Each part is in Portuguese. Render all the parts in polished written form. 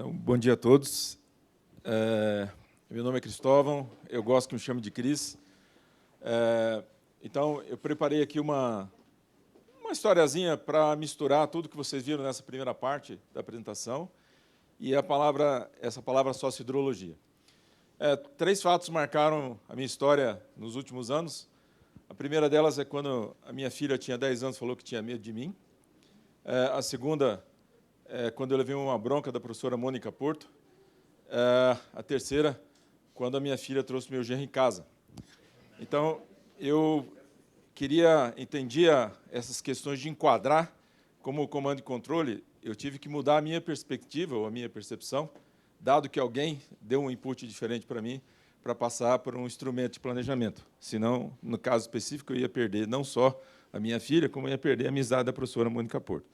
Então, bom dia a todos. Meu nome é Cristóvão, eu gosto que me chame de Cris. Então, eu preparei aqui uma historiazinha para misturar tudo que vocês viram nessa primeira parte da apresentação e essa palavra sócio-hidrologia. Três fatos marcaram a minha história nos últimos anos. A primeira delas é quando a minha filha tinha 10 anos, falou que tinha medo de mim. A segunda é quando eu levei uma bronca da professora Mônica Porto. A terceira, quando a minha filha trouxe meu genro em casa. Então, eu entendia essas questões de enquadrar como comando e controle, eu tive que mudar a minha perspectiva, ou a minha percepção, dado que alguém deu um input diferente para mim, para passar por um instrumento de planejamento. Senão, no caso específico, eu ia perder não só a minha filha, como eu ia perder a amizade da professora Mônica Porto.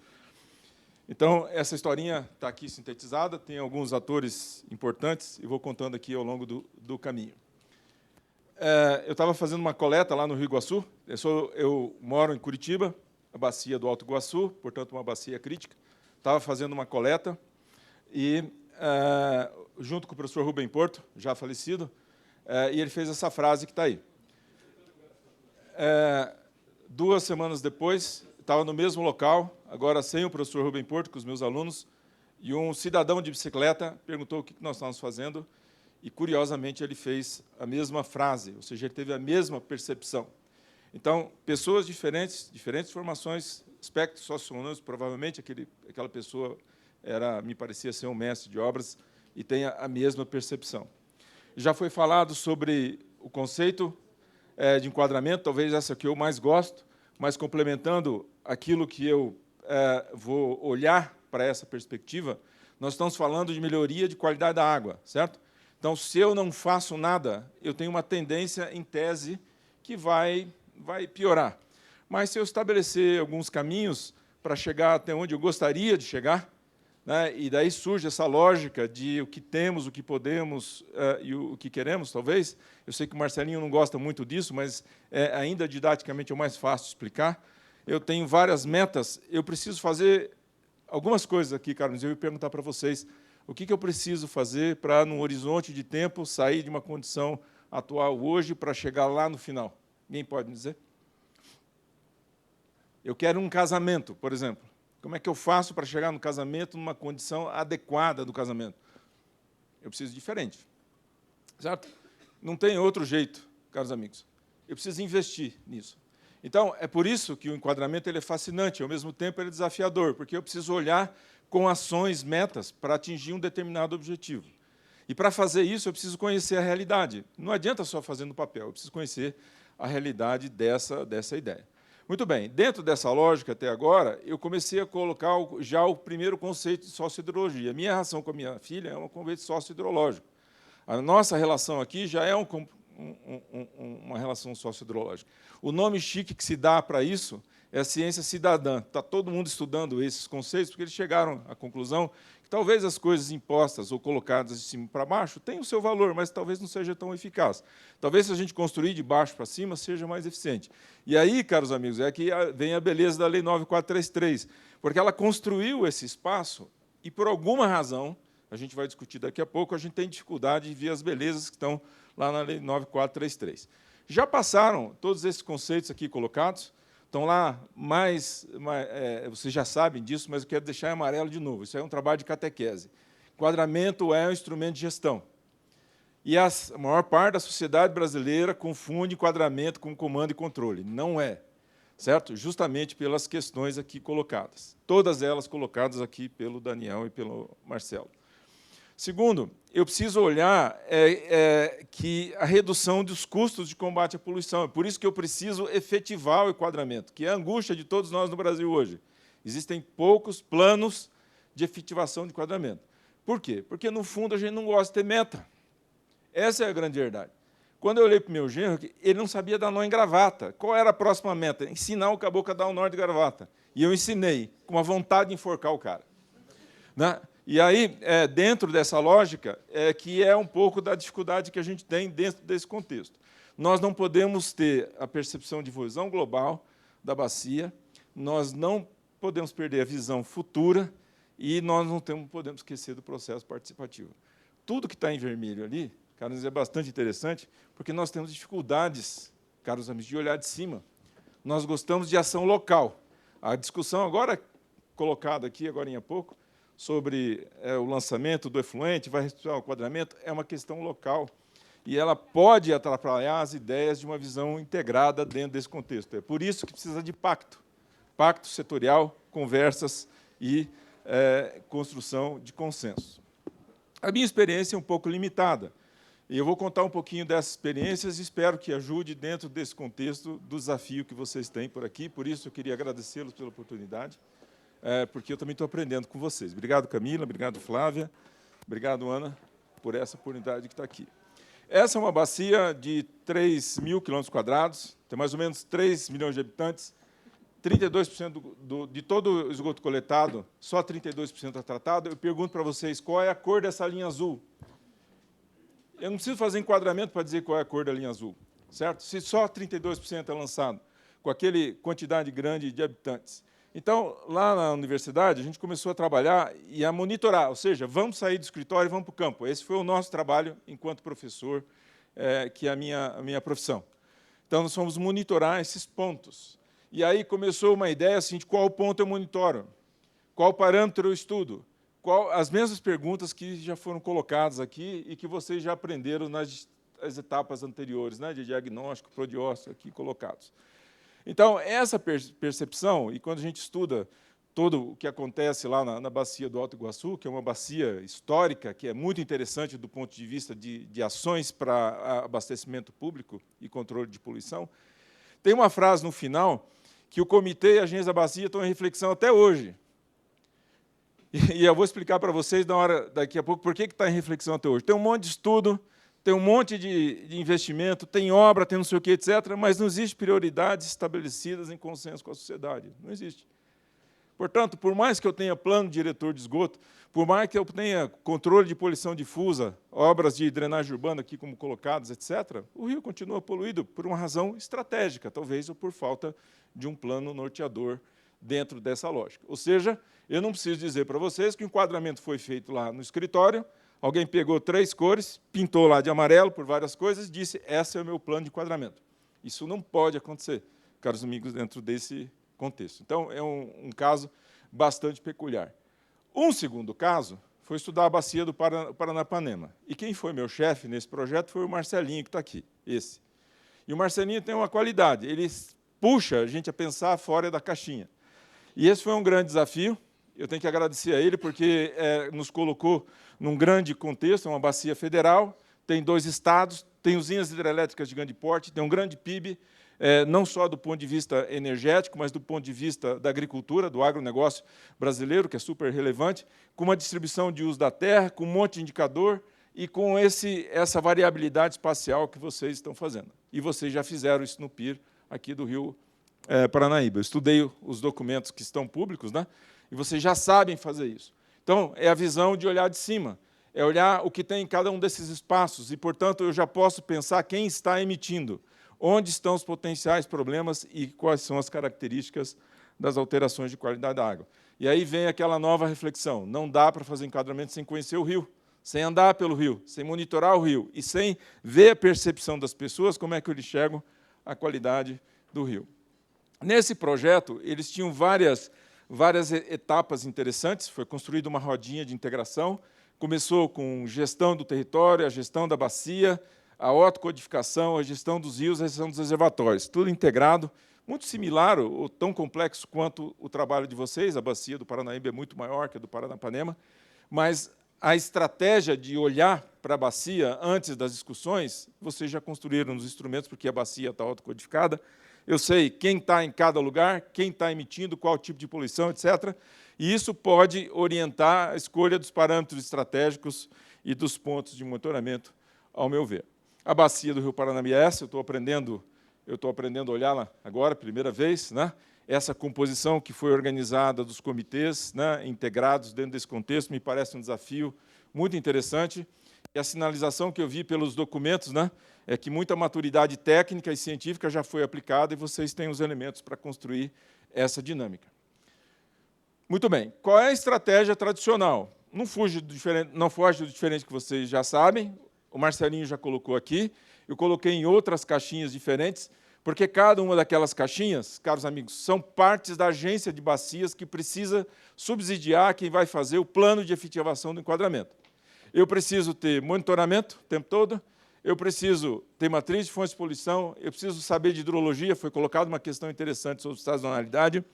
Então, essa historinha está aqui sintetizada, tem alguns atores importantes, e vou contando aqui ao longo do caminho. Eu estava fazendo uma coleta lá no Rio Iguaçu, eu moro em Curitiba, a bacia do Alto Iguaçu, portanto, uma bacia crítica. Estava fazendo uma coleta, e, junto com o professor Rubem Porto, já falecido, e ele fez essa frase que está aí. 2 semanas depois, estava no mesmo local, agora sem o professor Rubem Porto, com os meus alunos, e um cidadão de bicicleta perguntou o que nós estávamos fazendo, e, curiosamente, ele fez a mesma frase, ou seja, ele teve a mesma percepção. Então, pessoas diferentes formações, aspectos socioeconômicos, provavelmente aquela pessoa me parecia ser um mestre de obras e tem a mesma percepção. Já foi falado sobre o conceito de enquadramento, talvez essa que eu mais gosto, mas complementando aquilo que eu vou olhar para essa perspectiva, nós estamos falando de melhoria de qualidade da água, certo? Então, se eu não faço nada, eu tenho uma tendência, em tese, que vai piorar. Mas, se eu estabelecer alguns caminhos para chegar até onde eu gostaria de chegar, né, e daí surge essa lógica de o que temos, o que podemos e o que queremos, talvez. Eu sei que o Marcelinho não gosta muito disso, mas ainda didaticamente é o mais fácil de explicar. Eu tenho várias metas, eu preciso fazer algumas coisas aqui, Carlos, eu ia perguntar para vocês o que eu preciso fazer para, num horizonte de tempo, sair de uma condição atual hoje para chegar lá no final. Alguém pode me dizer? Eu quero um casamento, por exemplo. Como é que eu faço para chegar no casamento numa condição adequada do casamento? Eu preciso de diferente. Certo? Não tem outro jeito, caros amigos. Eu preciso investir nisso. Então, é por isso que o enquadramento ele é fascinante, ao mesmo tempo ele é desafiador, porque eu preciso olhar com ações, metas, para atingir um determinado objetivo. E, para fazer isso, eu preciso conhecer a realidade. Não adianta só fazer no papel, eu preciso conhecer a realidade dessa ideia. Muito bem, dentro dessa lógica, até agora, eu comecei a colocar já o primeiro conceito de sócio-hidrologia. Minha relação com a minha filha é um conceito sócio-hidrológico. A nossa relação aqui já é uma relação sócio-hidrológica. O nome chique que se dá para isso é a ciência cidadã. Está todo mundo estudando esses conceitos, porque eles chegaram à conclusão que talvez as coisas impostas ou colocadas de cima para baixo tenham o seu valor, mas talvez não seja tão eficaz. Talvez, se a gente construir de baixo para cima, seja mais eficiente. E aí, caros amigos, é que vem a beleza da Lei 9433, porque ela construiu esse espaço e, por alguma razão, a gente vai discutir daqui a pouco, a gente tem dificuldade de ver as belezas que estão lá na Lei 9433. Já passaram todos esses conceitos aqui colocados, estão lá vocês já sabem disso, mas eu quero deixar em amarelo de novo. Isso é um trabalho de catequese. Enquadramento é um instrumento de gestão. E a maior parte da sociedade brasileira confunde enquadramento com comando e controle. Não é, certo? Justamente pelas questões aqui colocadas. Todas elas colocadas aqui pelo Daniel e pelo Marcelo. Segundo, eu preciso olhar que a redução dos custos de combate à poluição. É por isso que eu preciso efetivar o enquadramento, que é a angústia de todos nós no Brasil hoje. Existem poucos planos de efetivação de enquadramento. Por quê? Porque, no fundo, a gente não gosta de ter meta. Essa é a grande verdade. Quando eu olhei para o meu genro, ele não sabia dar nó em gravata. Qual era a próxima meta? Ensinar o caboclo a dar um nó de gravata. E eu ensinei, com uma vontade de enforcar o cara. Né? E aí, dentro dessa lógica, que é um pouco da dificuldade que a gente tem dentro desse contexto. Nós não podemos ter a percepção de visão global da bacia, nós não podemos perder a visão futura e nós não podemos esquecer do processo participativo. Tudo que está em vermelho ali, caros, é bastante interessante, porque nós temos dificuldades, caros amigos, de olhar de cima. Nós gostamos de ação local. A discussão agora colocada aqui, agora em pouco, sobre o lançamento do efluente, vai restituir o enquadramento, é uma questão local. E ela pode atrapalhar as ideias de uma visão integrada dentro desse contexto. É por isso que precisa de pacto. Pacto setorial, conversas e construção de consenso. A minha experiência é um pouco limitada. E eu vou contar um pouquinho dessas experiências e espero que ajude dentro desse contexto do desafio que vocês têm por aqui. Por isso, eu queria agradecê-los pela oportunidade, porque eu também estou aprendendo com vocês. Obrigado, Camila. Obrigado, Flávia. Obrigado, Ana, por essa oportunidade que está aqui. Essa é uma bacia de 3.000 km², tem mais ou menos 3 milhões de habitantes, 32% de todo o esgoto coletado, só 32% é tratado. Eu pergunto para vocês, qual é a cor dessa linha azul? Eu não preciso fazer enquadramento para dizer qual é a cor da linha azul, certo? Se só 32% é lançado, com aquela quantidade grande de habitantes. Então, lá na universidade, a gente começou a trabalhar e a monitorar, ou seja, vamos sair do escritório e vamos para o campo. Esse foi o nosso trabalho enquanto professor, que é a minha profissão. Então, nós fomos monitorar esses pontos. E aí começou uma ideia assim, de qual ponto eu monitoro, qual parâmetro eu estudo, as mesmas perguntas que já foram colocadas aqui e que vocês já aprenderam nas etapas anteriores, né, de diagnóstico, prodióstico, aqui colocados. Então, essa percepção, e quando a gente estuda todo o que acontece lá na bacia do Alto Iguaçu, que é uma bacia histórica, que é muito interessante do ponto de vista de ações para abastecimento público e controle de poluição, tem uma frase no final que o comitê e a agência da bacia estão em reflexão até hoje. E eu vou explicar para vocês, daqui a pouco, por que está em reflexão até hoje. Tem um monte de estudo, tem um monte de investimento, tem obra, tem não sei o quê, etc., mas não existe prioridades estabelecidas em consenso com a sociedade. Não existe. Portanto, por mais que eu tenha plano diretor de esgoto, por mais que eu tenha controle de poluição difusa, obras de drenagem urbana aqui como colocadas, etc., o rio continua poluído por uma razão estratégica, talvez ou por falta de um plano norteador dentro dessa lógica. Ou seja, eu não preciso dizer para vocês que o enquadramento foi feito lá no escritório, alguém pegou 3 cores, pintou lá de amarelo por várias coisas e disse, esse é o meu plano de enquadramento. Isso não pode acontecer, caros amigos, dentro desse contexto. Então, é um caso bastante peculiar. Um segundo caso foi estudar a bacia do Paranapanema. E quem foi meu chefe nesse projeto foi o Marcelinho, que está aqui, esse. E o Marcelinho tem uma qualidade, ele puxa a gente a pensar fora da caixinha. E esse foi um grande desafio. Eu tenho que agradecer a ele, porque nos colocou num grande contexto, uma bacia federal, tem 2 estados, tem usinas hidrelétricas de grande porte, tem um grande PIB, não só do ponto de vista energético, mas do ponto de vista da agricultura, do agronegócio brasileiro, que é super relevante, com uma distribuição de uso da terra, com um monte de indicador e com essa variabilidade espacial que vocês estão fazendo. E vocês já fizeram isso no PIR, aqui do Rio Paranaíba. Eu estudei os documentos que estão públicos, né? E vocês já sabem fazer isso. Então, é a visão de olhar de cima, é olhar o que tem em cada um desses espaços, e, portanto, eu já posso pensar quem está emitindo, onde estão os potenciais problemas e quais são as características das alterações de qualidade da água. E aí vem aquela nova reflexão, não dá para fazer enquadramento sem conhecer o rio, sem andar pelo rio, sem monitorar o rio, e sem ver a percepção das pessoas, como é que eles enxergam a qualidade do rio. Nesse projeto, eles tinham várias etapas interessantes, foi construída uma rodinha de integração, começou com gestão do território, a gestão da bacia, a autocodificação, a gestão dos rios, a gestão dos reservatórios, tudo integrado, muito similar, ou tão complexo quanto o trabalho de vocês, a bacia do Paranaíba é muito maior que a do Paranapanema, mas a estratégia de olhar para a bacia antes das discussões, vocês já construíram os instrumentos, porque a bacia está autocodificada, eu sei quem está em cada lugar, quem está emitindo, qual tipo de poluição, etc. E isso pode orientar a escolha dos parâmetros estratégicos e dos pontos de monitoramento, ao meu ver. A bacia do Rio Paranaíba é essa, eu estou aprendendo a olhá-la agora, primeira vez, né? Essa composição que foi organizada dos comitês, né, integrados dentro desse contexto, me parece um desafio muito interessante. E a sinalização que eu vi pelos documentos, né, é que muita maturidade técnica e científica já foi aplicada e vocês têm os elementos para construir essa dinâmica. Muito bem. Qual é a estratégia tradicional? Não foge do diferente que vocês já sabem. O Marcelinho já colocou aqui. Eu coloquei em outras caixinhas diferentes, porque cada uma daquelas caixinhas, caros amigos, são partes da agência de bacias que precisa subsidiar quem vai fazer o plano de efetivação do enquadramento. Eu preciso ter monitoramento o tempo todo, eu preciso ter matriz de fontes de poluição, eu preciso saber de hidrologia, foi colocada uma questão interessante sobre sazonalidade,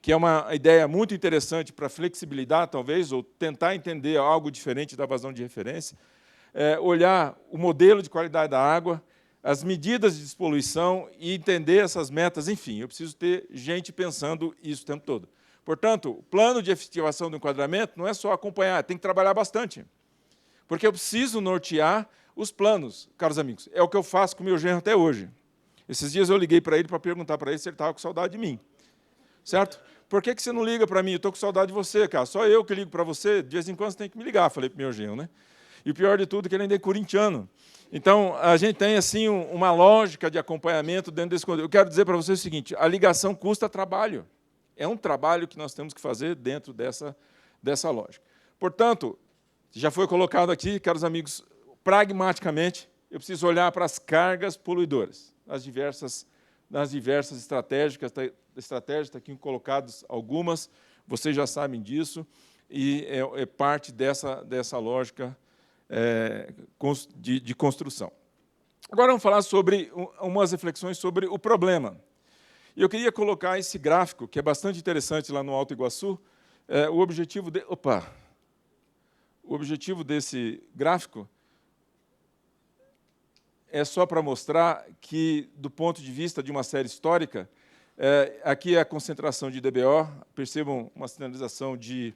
que é uma ideia muito interessante para flexibilidade, talvez, ou tentar entender algo diferente da vazão de referência, olhar o modelo de qualidade da água, as medidas de despoluição e entender essas metas, enfim, eu preciso ter gente pensando isso o tempo todo. Portanto, o plano de efetivação do enquadramento não é só acompanhar, tem que trabalhar bastante, porque eu preciso nortear os planos, caros amigos. É o que eu faço com o meu genro até hoje. Esses dias eu liguei para ele para perguntar para ele se ele estava com saudade de mim. Certo? Por que você não liga para mim? Eu estou com saudade de você, cara. Só eu que ligo para você, de vez em quando você tem que me ligar, falei para o meu genro, né? E o pior de tudo é que ele ainda é corintiano. Então, a gente tem assim uma lógica de acompanhamento dentro desse conteúdo. Eu quero dizer para você o seguinte, a ligação custa trabalho. É um trabalho que nós temos que fazer dentro dessa lógica. Portanto, já foi colocado aqui, caros amigos, pragmaticamente, eu preciso olhar para as cargas poluidoras, nas diversas estratégias, está aqui colocadas algumas, vocês já sabem disso, e é parte dessa lógica de construção. Agora vamos falar sobre umas reflexões sobre o problema. E eu queria colocar esse gráfico, que é bastante interessante lá no Alto Iguaçu. O objetivo desse gráfico é só para mostrar que, do ponto de vista de uma série histórica, aqui é a concentração de DBO, percebam uma sinalização de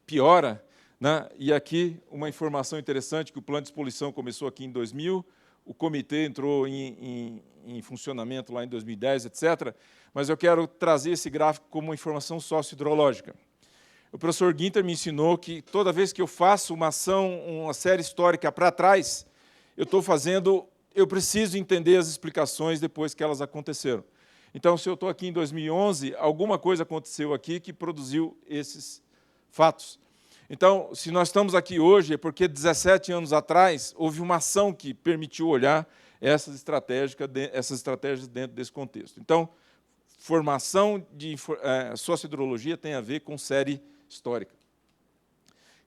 piora, né? E aqui uma informação interessante, que o plano de despoluição começou aqui em 2000, o comitê entrou em funcionamento lá em 2010, etc. Mas eu quero trazer esse gráfico como uma informação sócio-hidrológica. O professor Guinter me ensinou que toda vez que eu faço uma ação, uma série histórica para trás, eu preciso entender as explicações depois que elas aconteceram. Então, se eu estou aqui em 2011, alguma coisa aconteceu aqui que produziu esses fatos. Então, se nós estamos aqui hoje, é porque 17 anos atrás houve uma ação que permitiu olhar essas estratégias dentro desse contexto. Então, formação de sociohidrologia tem a ver com série histórica.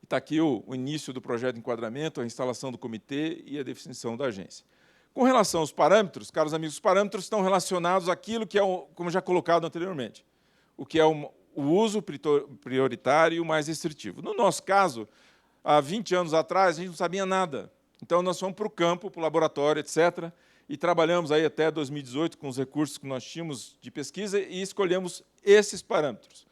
Está aqui o início do projeto de enquadramento, a instalação do comitê e a definição da agência. Com relação aos parâmetros, caros amigos, os parâmetros estão relacionados àquilo que é, como já colocado anteriormente, o que é o uso prioritário e o mais restritivo. No nosso caso, há 20 anos atrás, a gente não sabia nada. Então, nós fomos para o campo, para o laboratório, etc., e trabalhamos aí até 2018 com os recursos que nós tínhamos de pesquisa e escolhemos esses parâmetros.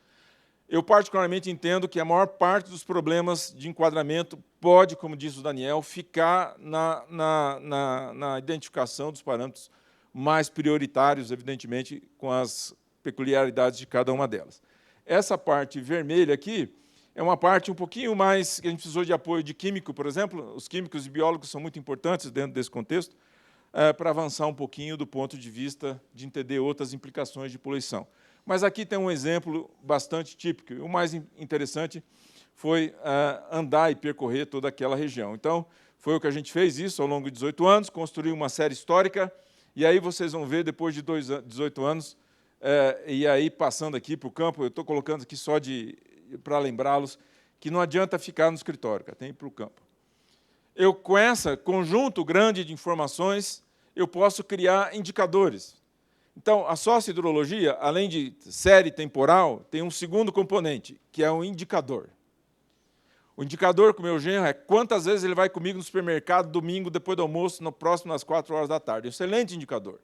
Eu, particularmente, entendo que a maior parte dos problemas de enquadramento pode, como diz o Daniel, ficar na identificação dos parâmetros mais prioritários, evidentemente, com as peculiaridades de cada uma delas. Essa parte vermelha aqui é uma parte um pouquinho mais que a gente precisou de apoio de químico, por exemplo. Os químicos e biólogos são muito importantes dentro desse contexto, para avançar um pouquinho do ponto de vista de entender outras implicações de poluição. Mas aqui tem um exemplo bastante típico. O mais interessante foi andar e percorrer toda aquela região. Então, foi o que a gente fez isso ao longo de 18 anos, construiu uma série histórica, e aí vocês vão ver, depois de 18 anos, e aí passando aqui para o campo, eu estou colocando aqui só para lembrá-los, que não adianta ficar no escritório, cara, tem que ir para o campo. Eu, com esse conjunto grande de informações, eu posso criar indicadores. Então, a sociohidrologia, além de série temporal, tem um segundo componente, que é um indicador. O indicador com o meu genro é quantas vezes ele vai comigo no supermercado domingo, depois do almoço, no próximo, às 4 horas da tarde. Excelente indicador.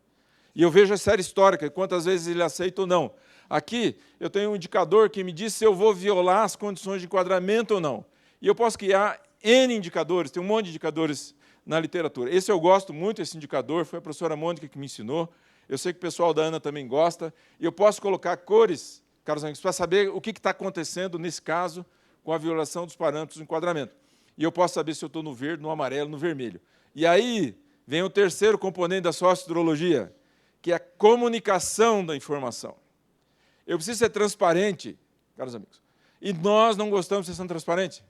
E eu vejo a série histórica, quantas vezes ele aceita ou não. Aqui, eu tenho um indicador que me diz se eu vou violar as condições de enquadramento ou não. E eu posso criar N indicadores, tem um monte de indicadores na literatura. Esse eu gosto muito, esse indicador, foi a professora Mônica que me ensinou. Eu sei que o pessoal da ANA também gosta. E eu posso colocar cores, caros amigos, para saber o que está acontecendo, nesse caso, com a violação dos parâmetros do enquadramento. E eu posso saber se eu estou no verde, no amarelo, no vermelho. E aí vem o terceiro componente da sociohidrologia, que é a comunicação da informação. Eu preciso ser transparente, caros amigos. E nós não gostamos de ser transparente.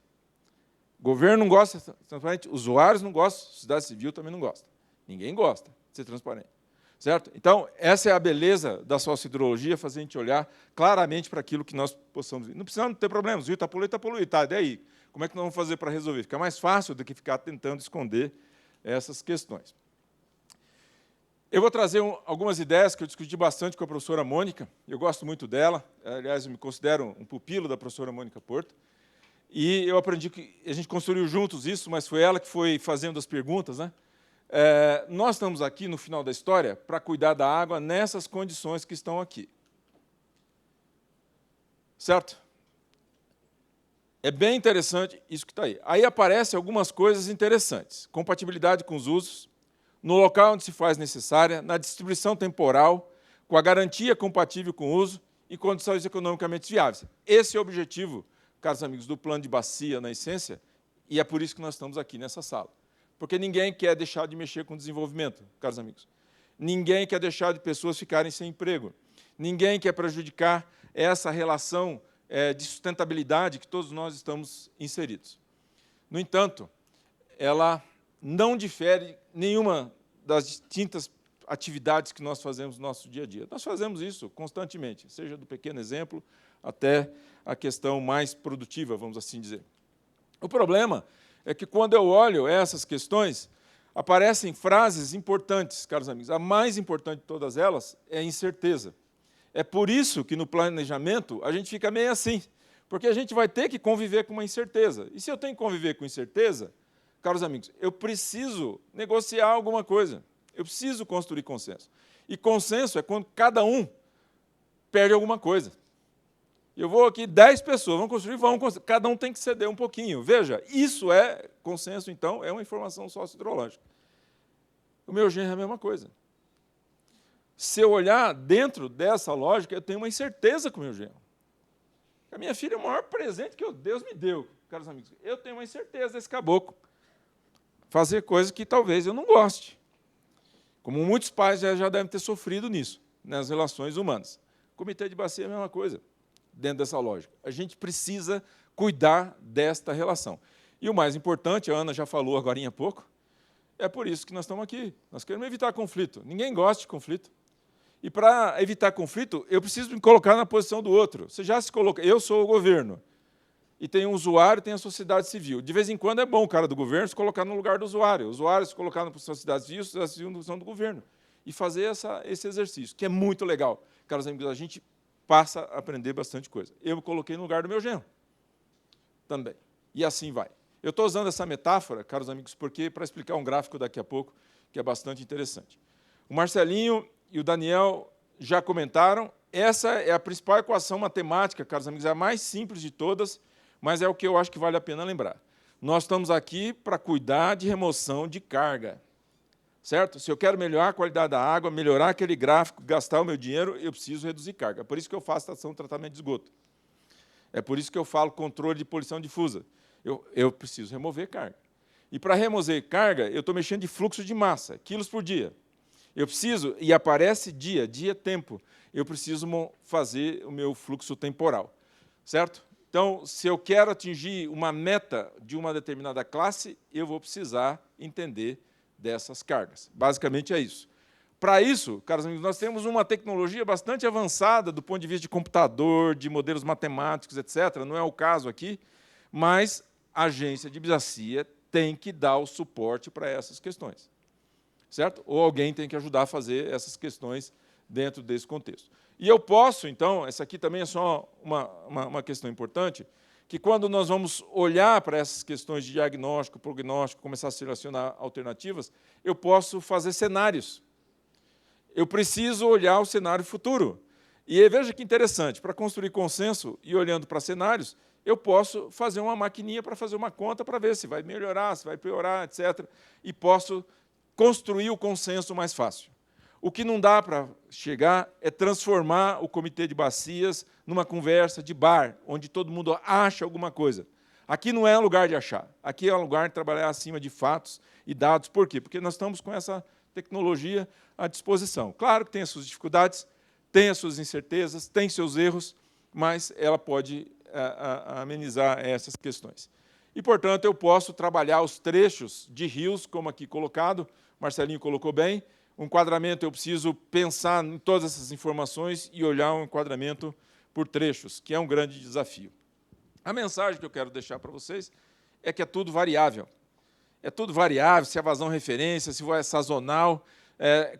O governo não gosta de ser transparente, usuários não gostam, a sociedade civil também não gosta. Ninguém gosta de ser transparente. Certo? Então, essa é a beleza da sociohidrologia, fazer a gente olhar claramente para aquilo que nós possamos. Não precisamos ter problemas, o rio está poluído, tá, e daí? Como é que nós vamos fazer para resolver? Fica mais fácil do que ficar tentando esconder essas questões. Eu vou trazer algumas ideias que eu discuti bastante com a professora Mônica, eu gosto muito dela, aliás, eu me considero um pupilo da professora Mônica Porto, e eu aprendi que a gente construiu juntos isso, mas foi ela que foi fazendo as perguntas, né? Nós estamos aqui, no final da história, para cuidar da água nessas condições que estão aqui. Certo? É bem interessante isso que está aí. Aí aparecem algumas coisas interessantes. Compatibilidade com os usos, no local onde se faz necessária, na distribuição temporal, com a garantia compatível com o uso e condições economicamente viáveis. Esse é o objetivo, caros amigos, do plano de bacia, na essência, e é por isso que nós estamos aqui nessa sala. Porque ninguém quer deixar de mexer com o desenvolvimento, caros amigos. Ninguém quer deixar de pessoas ficarem sem emprego. Ninguém quer prejudicar essa relação de sustentabilidade que todos nós estamos inseridos. No entanto, ela não difere nenhuma das distintas atividades que nós fazemos no nosso dia a dia. Nós fazemos isso constantemente, seja do pequeno exemplo até a questão mais produtiva, vamos assim dizer. O problema é que, quando eu olho essas questões, aparecem frases importantes, caros amigos. A mais importante de todas elas é a incerteza. É por isso que, no planejamento, a gente fica meio assim, porque a gente vai ter que conviver com uma incerteza. E se eu tenho que conviver com incerteza, caros amigos, eu preciso negociar alguma coisa. Eu preciso construir consenso. E consenso é quando cada um perde alguma coisa. Eu vou aqui, 10 pessoas vão construir, cada um tem que ceder um pouquinho. Veja, isso é consenso, então, é uma informação sociohidrológica. O meu genro é a mesma coisa. Se eu olhar dentro dessa lógica, eu tenho uma incerteza com o meu genro. A minha filha é o maior presente que Deus me deu, caros amigos. Eu tenho uma incerteza desse caboclo. Fazer coisas que talvez eu não goste. Como muitos pais já devem ter sofrido nisso, nas relações humanas. O comitê de bacia é a mesma coisa. Dentro dessa lógica. A gente precisa cuidar desta relação. E o mais importante, a Ana já falou agora há pouco, é por isso que nós estamos aqui. Nós queremos evitar conflito. Ninguém gosta de conflito. E, para evitar conflito, eu preciso me colocar na posição do outro. Você já se coloca... Eu sou o governo, e tem um usuário, tem a sociedade civil. De vez em quando é bom o cara do governo se colocar no lugar do usuário, o usuário se colocar na sociedade civil, a sociedade civil na posição do governo, e fazer esse exercício, que é muito legal. Caros amigos, a gente passa a aprender bastante coisa. Eu me coloquei no lugar do meu genro também. E assim vai. Eu estou usando essa metáfora, caros amigos, porque para explicar um gráfico daqui a pouco, que é bastante interessante. O Marcelinho e o Daniel já comentaram, essa é a principal equação matemática, caros amigos, é a mais simples de todas, mas é o que eu acho que vale a pena lembrar. Nós estamos aqui para cuidar de remoção de carga. Certo? Se eu quero melhorar a qualidade da água, melhorar aquele gráfico, gastar o meu dinheiro, eu preciso reduzir carga. É por isso que eu faço estação de tratamento de esgoto. É por isso que eu falo controle de poluição difusa. Eu preciso remover carga. E, para remover carga, eu estou mexendo de fluxo de massa, quilos por dia. Eu preciso, e aparece dia é tempo, eu preciso fazer o meu fluxo temporal. Certo? Então, se eu quero atingir uma meta de uma determinada classe, eu vou precisar entender dessas cargas. Basicamente é isso. Para isso, caros amigos, nós temos uma tecnologia bastante avançada do ponto de vista de computador, de modelos matemáticos, etc. Não é o caso aqui, mas a agência de bacia tem que dar o suporte para essas questões. Certo? Ou alguém tem que ajudar a fazer essas questões dentro desse contexto. E eu posso, então, essa aqui também é só uma questão importante, que, quando nós vamos olhar para essas questões de diagnóstico, prognóstico, começar a selecionar alternativas, eu posso fazer cenários. Eu preciso olhar o cenário futuro. E veja que interessante, para construir consenso e olhando para cenários, eu posso fazer uma maquininha para fazer uma conta para ver se vai melhorar, se vai piorar, etc. E posso construir o consenso mais fácil. O que não dá para chegar é transformar o comitê de bacias numa conversa de bar, onde todo mundo acha alguma coisa. Aqui não é um lugar de achar, aqui é um lugar de trabalhar acima de fatos e dados. Por quê? Porque nós estamos com essa tecnologia à disposição. Claro que tem as suas dificuldades, tem as suas incertezas, tem seus erros, mas ela pode amenizar essas questões. E, portanto, eu posso trabalhar os trechos de rios, como aqui colocado, Marcelinho colocou bem. O enquadramento, eu preciso pensar em todas essas informações e olhar um enquadramento por trechos, que é um grande desafio. A mensagem que eu quero deixar para vocês é que é tudo variável. É tudo variável, se é vazão referência, se é sazonal,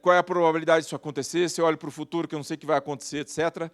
qual é a probabilidade disso acontecer, se eu olho para o futuro, que eu não sei o que vai acontecer, etc.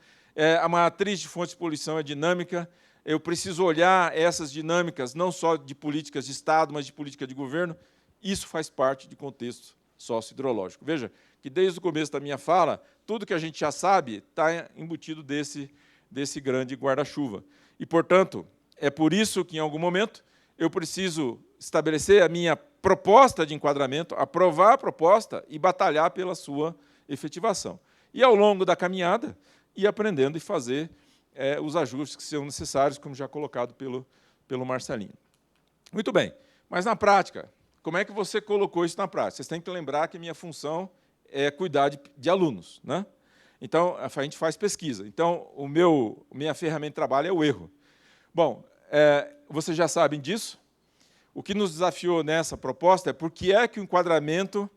A matriz de fontes de poluição é dinâmica, eu preciso olhar essas dinâmicas, não só de políticas de Estado, mas de política de governo. Isso faz parte de contexto sócio-hidrológico. Veja que, desde o começo da minha fala, tudo que a gente já sabe está embutido desse grande guarda-chuva. E, portanto, é por isso que, em algum momento, eu preciso estabelecer a minha proposta de enquadramento, aprovar a proposta e batalhar pela sua efetivação. E, ao longo da caminhada, ir aprendendo e fazer os ajustes que são necessários, como já colocado pelo Marcelinho. Muito bem, mas, na prática, como é que você colocou isso na prática? Vocês têm que lembrar que a minha função é cuidar de alunos, né? Então, a gente faz pesquisa. Então, minha ferramenta de trabalho é o erro. Bom, vocês já sabem disso. O que nos desafiou nessa proposta é por que é que o enquadramento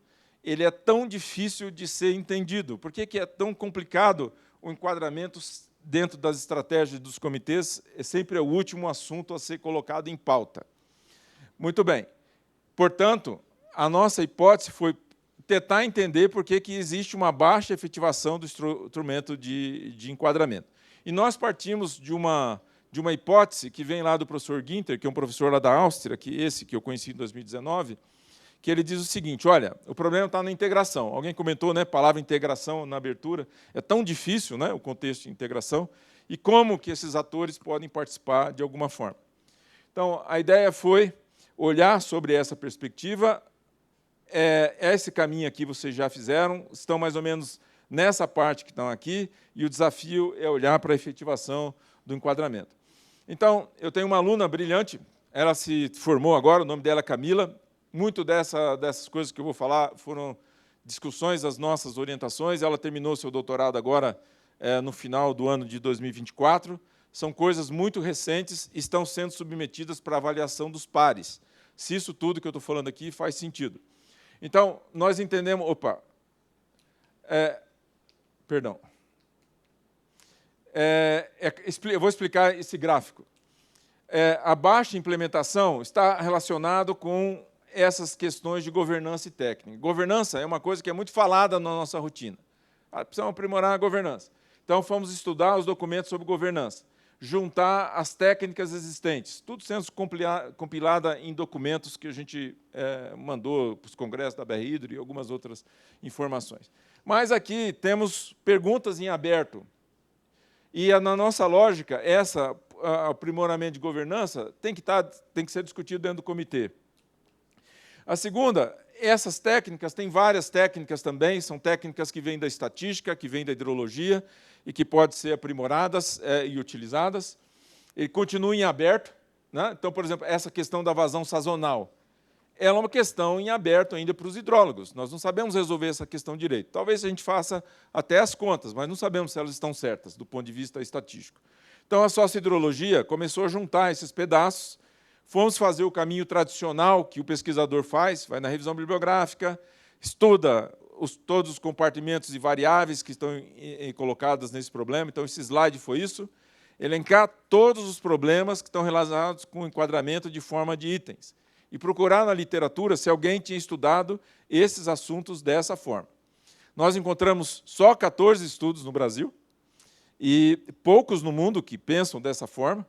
ele é tão difícil de ser entendido? Por que é tão complicado o enquadramento dentro das estratégias dos comitês? É sempre o último assunto a ser colocado em pauta. Muito bem. Portanto, a nossa hipótese foi tentar entender por que existe uma baixa efetivação do instrumento de enquadramento. E nós partimos de uma hipótese que vem lá do professor Ginter, que é um professor lá da Áustria, que eu conheci em 2019, que ele diz o seguinte: olha, o problema está na integração. Alguém comentou, né, a palavra integração na abertura. É tão difícil, né, o contexto de integração, e como que esses atores podem participar de alguma forma. Então, a ideia foi olhar sobre essa perspectiva. Esse caminho aqui vocês já fizeram, estão mais ou menos nessa parte que estão aqui, e o desafio é olhar para a efetivação do enquadramento. Então, eu tenho uma aluna brilhante, ela se formou agora, o nome dela é Camila. Muito dessas coisas que eu vou falar foram discussões das nossas orientações. Ela terminou seu doutorado agora no final do ano de 2024. São coisas muito recentes e estão sendo submetidas para avaliação dos pares, se isso tudo que eu estou falando aqui faz sentido. Então, nós entendemos... Perdão. Eu vou explicar esse gráfico. A baixa implementação está relacionado com essas questões de governança e técnica. Governança é uma coisa que é muito falada na nossa rotina. Precisamos aprimorar a governança. Então, fomos estudar os documentos sobre governança, juntar as técnicas existentes, tudo sendo compilada em documentos que a gente mandou para os congressos da BR-Hidro e algumas outras informações. Mas aqui temos perguntas em aberto. E, na nossa lógica, aprimoramento de governança tem que ser discutido dentro do comitê. A segunda, essas técnicas, tem várias técnicas também, são técnicas que vêm da estatística, que vêm da hidrologia, e que podem ser aprimoradas e utilizadas. E continuam em aberto, né? Então, por exemplo, essa questão da vazão sazonal, ela é uma questão em aberto ainda para os hidrólogos. Nós não sabemos resolver essa questão direito. Talvez a gente faça até as contas, mas não sabemos se elas estão certas, do ponto de vista estatístico. Então, a sócio-hidrologia começou a juntar esses pedaços. Fomos fazer o caminho tradicional que o pesquisador faz, vai na revisão bibliográfica, estuda todos os compartimentos e variáveis que estão colocadas nesse problema. Então, esse slide foi isso. Elencar todos os problemas que estão relacionados com o enquadramento de forma de itens. E procurar na literatura se alguém tinha estudado esses assuntos dessa forma. Nós encontramos só 14 estudos no Brasil, e poucos no mundo que pensam dessa forma.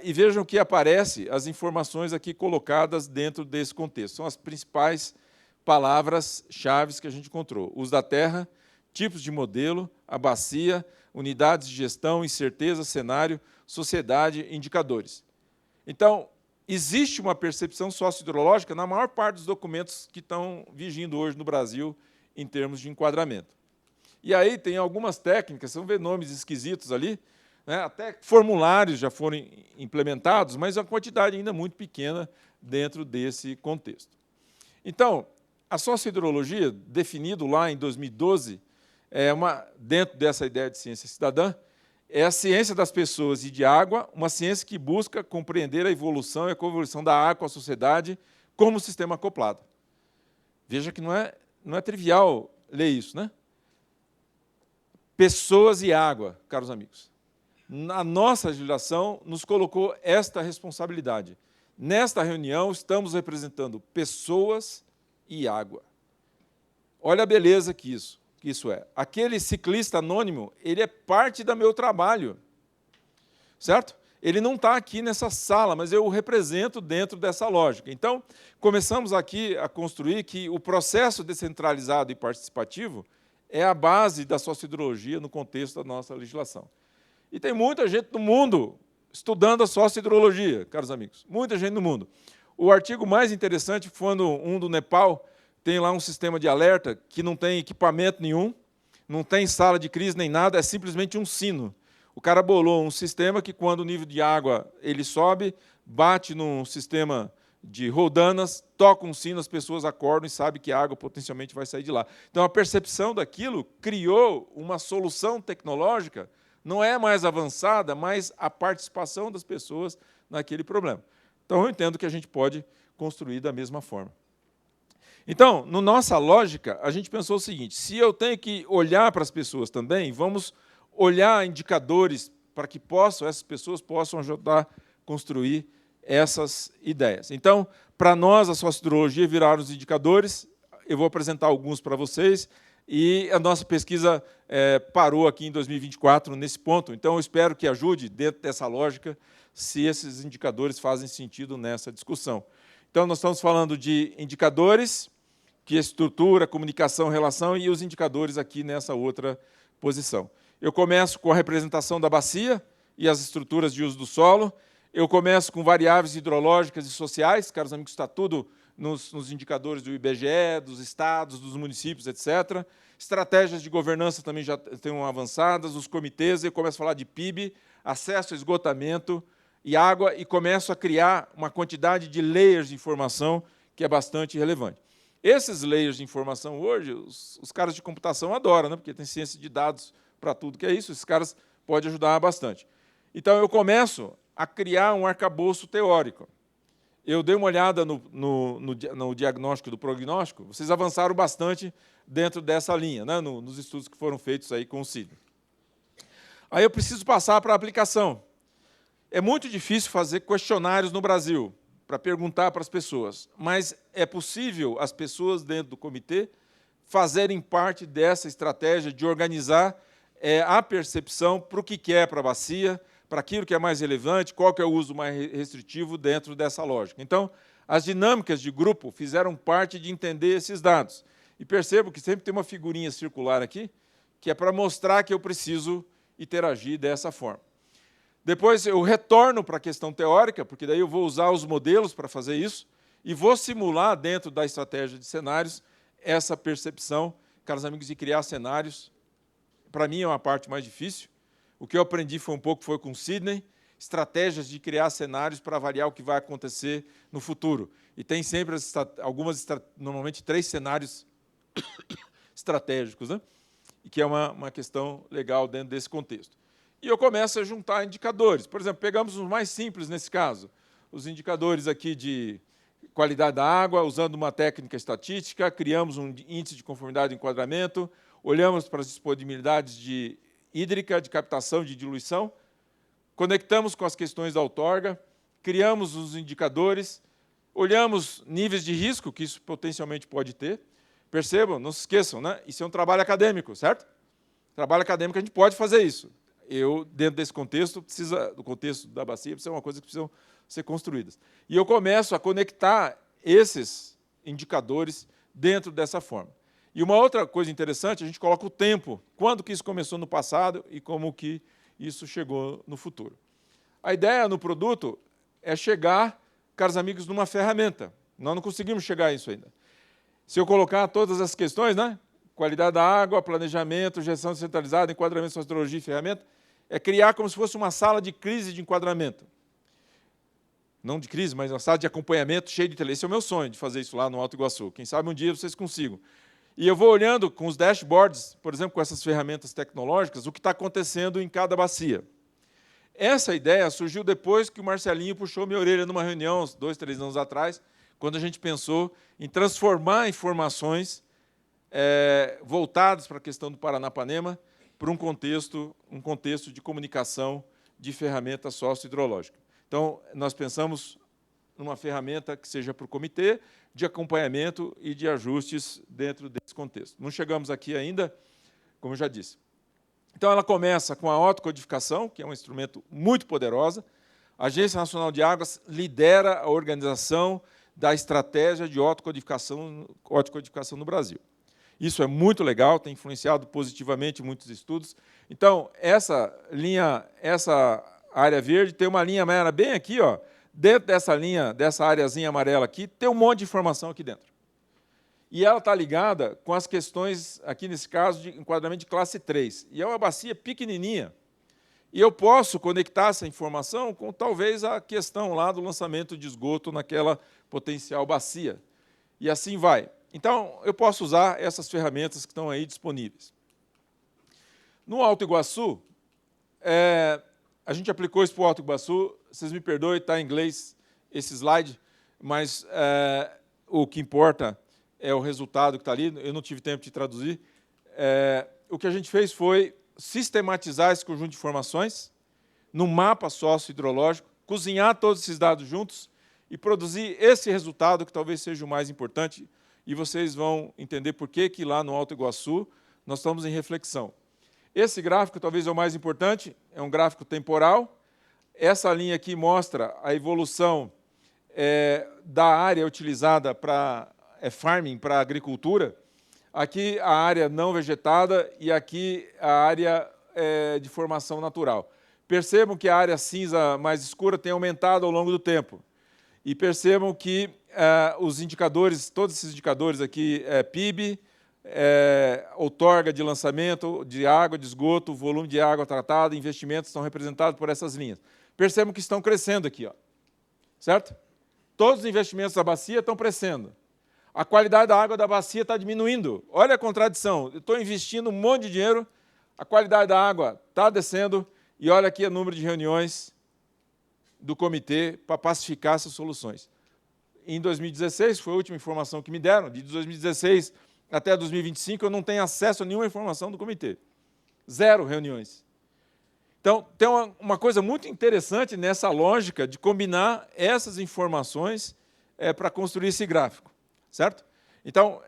E vejam que aparece as informações aqui colocadas dentro desse contexto. São as principais palavras-chave que a gente encontrou. Uso da terra, tipos de modelo, a bacia, unidades de gestão, incerteza, cenário, sociedade, indicadores. Então, existe uma percepção sócio-hidrológica na maior parte dos documentos que estão vigindo hoje no Brasil em termos de enquadramento. E aí tem algumas técnicas, vocês vão ver nomes esquisitos ali, né? Até formulários já foram implementados, mas a quantidade ainda é muito pequena dentro desse contexto. Então, a sócio-hidrologia, definido lá em 2012, dentro dessa ideia de ciência cidadã, é a ciência das pessoas e de água, uma ciência que busca compreender a evolução e a coevolução da água com a sociedade como sistema acoplado. Veja que não é trivial ler isso, né? Pessoas e água, caros amigos. A nossa legislação nos colocou esta responsabilidade. Nesta reunião, estamos representando pessoas e água. Olha a beleza que isso é. Aquele ciclista anônimo, ele é parte do meu trabalho, certo? Ele não está aqui nessa sala, mas eu o represento dentro dessa lógica. Então, começamos aqui a construir que o processo descentralizado e participativo é a base da sociohidrologia no contexto da nossa legislação. E tem muita gente no mundo estudando a sociohidrologia, caros amigos, muita gente no mundo. O artigo mais interessante foi um do Nepal, tem lá um sistema de alerta que não tem equipamento nenhum, não tem sala de crise nem nada, é simplesmente um sino. O cara bolou um sistema que, quando o nível de água ele sobe, bate num sistema de roldanas, toca um sino, as pessoas acordam e sabem que a água potencialmente vai sair de lá. Então, a percepção daquilo criou uma solução tecnológica, não é mais avançada, mas a participação das pessoas naquele problema. Então, eu entendo que a gente pode construir da mesma forma. Então, na nossa lógica, a gente pensou o seguinte, se eu tenho que olhar para as pessoas também, vamos olhar indicadores para que essas pessoas possam ajudar a construir essas ideias. Então, para nós, a sociohidrologia viraram os indicadores, eu vou apresentar alguns para vocês, e a nossa pesquisa parou aqui em 2024 nesse ponto, então eu espero que ajude, dentro dessa lógica, se esses indicadores fazem sentido nessa discussão. Então, nós estamos falando de indicadores, que é estrutura, comunicação, relação, e os indicadores aqui nessa outra posição. Eu começo com a representação da bacia e as estruturas de uso do solo. Eu começo com variáveis hidrológicas e sociais, caros amigos, está tudo nos indicadores do IBGE, dos estados, dos municípios, etc. Estratégias de governança também já estão avançadas, os comitês, eu começo a falar de PIB, acesso a esgotamento e água, e começo a criar uma quantidade de layers de informação que é bastante relevante. Esses layers de informação hoje, os caras de computação adoram, né? Porque tem ciência de dados para tudo que é isso, esses caras podem ajudar bastante. Então, eu começo a criar um arcabouço teórico. Eu dei uma olhada no diagnóstico do prognóstico, vocês avançaram bastante dentro dessa linha, né? Nos estudos que foram feitos aí com o CID. Aí eu preciso passar para a aplicação. É muito difícil fazer questionários no Brasil, para perguntar para as pessoas, mas é possível as pessoas dentro do comitê fazerem parte dessa estratégia de organizar a percepção para o que é para a bacia, para aquilo que é mais relevante, qual que é o uso mais restritivo dentro dessa lógica. Então, as dinâmicas de grupo fizeram parte de entender esses dados. E percebo que sempre tem uma figurinha circular aqui, que é para mostrar que eu preciso interagir dessa forma. Depois eu retorno para a questão teórica, porque daí eu vou usar os modelos para fazer isso, e vou simular dentro da estratégia de cenários essa percepção, caros amigos, de criar cenários. Para mim é uma parte mais difícil. O que eu aprendi foi com o Sidney, estratégias de criar cenários para avaliar o que vai acontecer no futuro. E tem sempre normalmente 3 cenários estratégicos, né? E que é uma questão legal dentro desse contexto. E eu começo a juntar indicadores. Por exemplo, pegamos os mais simples nesse caso, os indicadores aqui de qualidade da água, usando uma técnica estatística, criamos um índice de conformidade de enquadramento, olhamos para as disponibilidades hídrica, de captação, de diluição, conectamos com as questões da outorga, criamos os indicadores, olhamos níveis de risco que isso potencialmente pode ter. Percebam, não se esqueçam, né? Isso é um trabalho acadêmico, certo? Trabalho acadêmico, a gente pode fazer isso. Dentro desse contexto, do contexto da bacia, precisa ser uma coisa que precisam ser construídas. E eu começo a conectar esses indicadores dentro dessa forma. E uma outra coisa interessante, a gente coloca o tempo, quando que isso começou no passado e como que isso chegou no futuro. A ideia no produto é chegar, caros amigos, numa ferramenta. Nós não conseguimos chegar a isso ainda. Se eu colocar todas as questões, né? Qualidade da água, planejamento, gestão descentralizada, enquadramento, sociologia e ferramenta, é criar como se fosse uma sala de crise de enquadramento. Não de crise, mas uma sala de acompanhamento cheia de tele. Esse é o meu sonho, de fazer isso lá no Alto Iguaçu. Quem sabe um dia vocês consigam. E eu vou olhando com os dashboards, por exemplo, com essas ferramentas tecnológicas, o que está acontecendo em cada bacia. Essa ideia surgiu depois que o Marcelinho puxou minha orelha numa reunião, uns 2, 3 anos atrás, quando a gente pensou em transformar informações voltadas para a questão do Paranapanema para um contexto de comunicação de ferramenta sócio-hidrológica. Então, nós pensamos numa ferramenta que seja para o comitê, de acompanhamento e de ajustes dentro desse contexto. Não chegamos aqui ainda, como eu já disse. Então, ela começa com a autocodificação, que é um instrumento muito poderoso. A Agência Nacional de Águas lidera a organização da estratégia de autocodificação no Brasil. Isso é muito legal, tem influenciado positivamente muitos estudos. Então, essa área verde tem uma linha amarela bem aqui, ó. Dentro dessa linha, dessa areazinha amarela aqui, tem um monte de informação aqui dentro. E ela está ligada com as questões, aqui nesse caso, de enquadramento de classe 3. E é uma bacia pequenininha. E eu posso conectar essa informação com, talvez, a questão lá do lançamento de esgoto naquela potencial bacia. E assim vai. Então, eu posso usar essas ferramentas que estão aí disponíveis. No Alto Iguaçu, a gente aplicou isso para o Alto Iguaçu. Vocês me perdoem, está em inglês esse slide, mas o que importa é o resultado que está ali. Eu não tive tempo de traduzir. O que a gente fez foi sistematizar esse conjunto de informações no mapa sócio-hidrológico, cozinhar todos esses dados juntos e produzir esse resultado, que talvez seja o mais importante, e vocês vão entender por que lá no Alto Iguaçu nós estamos em reflexão. Esse gráfico talvez é o mais importante, é um gráfico temporal. Essa linha aqui mostra a evolução da área utilizada para farming, para agricultura. Aqui a área não vegetada e aqui a área de formação natural. Percebam que a área cinza mais escura tem aumentado ao longo do tempo. E percebam que os indicadores, todos esses indicadores aqui, PIB, outorga de lançamento de água, de esgoto, volume de água tratada, investimentos estão representados por essas linhas. Percebam que estão crescendo aqui, ó, certo? Todos os investimentos da bacia estão crescendo. A qualidade da água da bacia está diminuindo. Olha a contradição. Eu estou investindo um monte de dinheiro, a qualidade da água está descendo, e olha aqui o número de reuniões do comitê para pacificar essas soluções. Em 2016, foi a última informação que me deram, de 2016 até 2025, eu não tenho acesso a nenhuma informação do comitê. 0 reuniões. Então, tem uma coisa muito interessante nessa lógica de combinar essas informações para construir esse gráfico, certo? Então,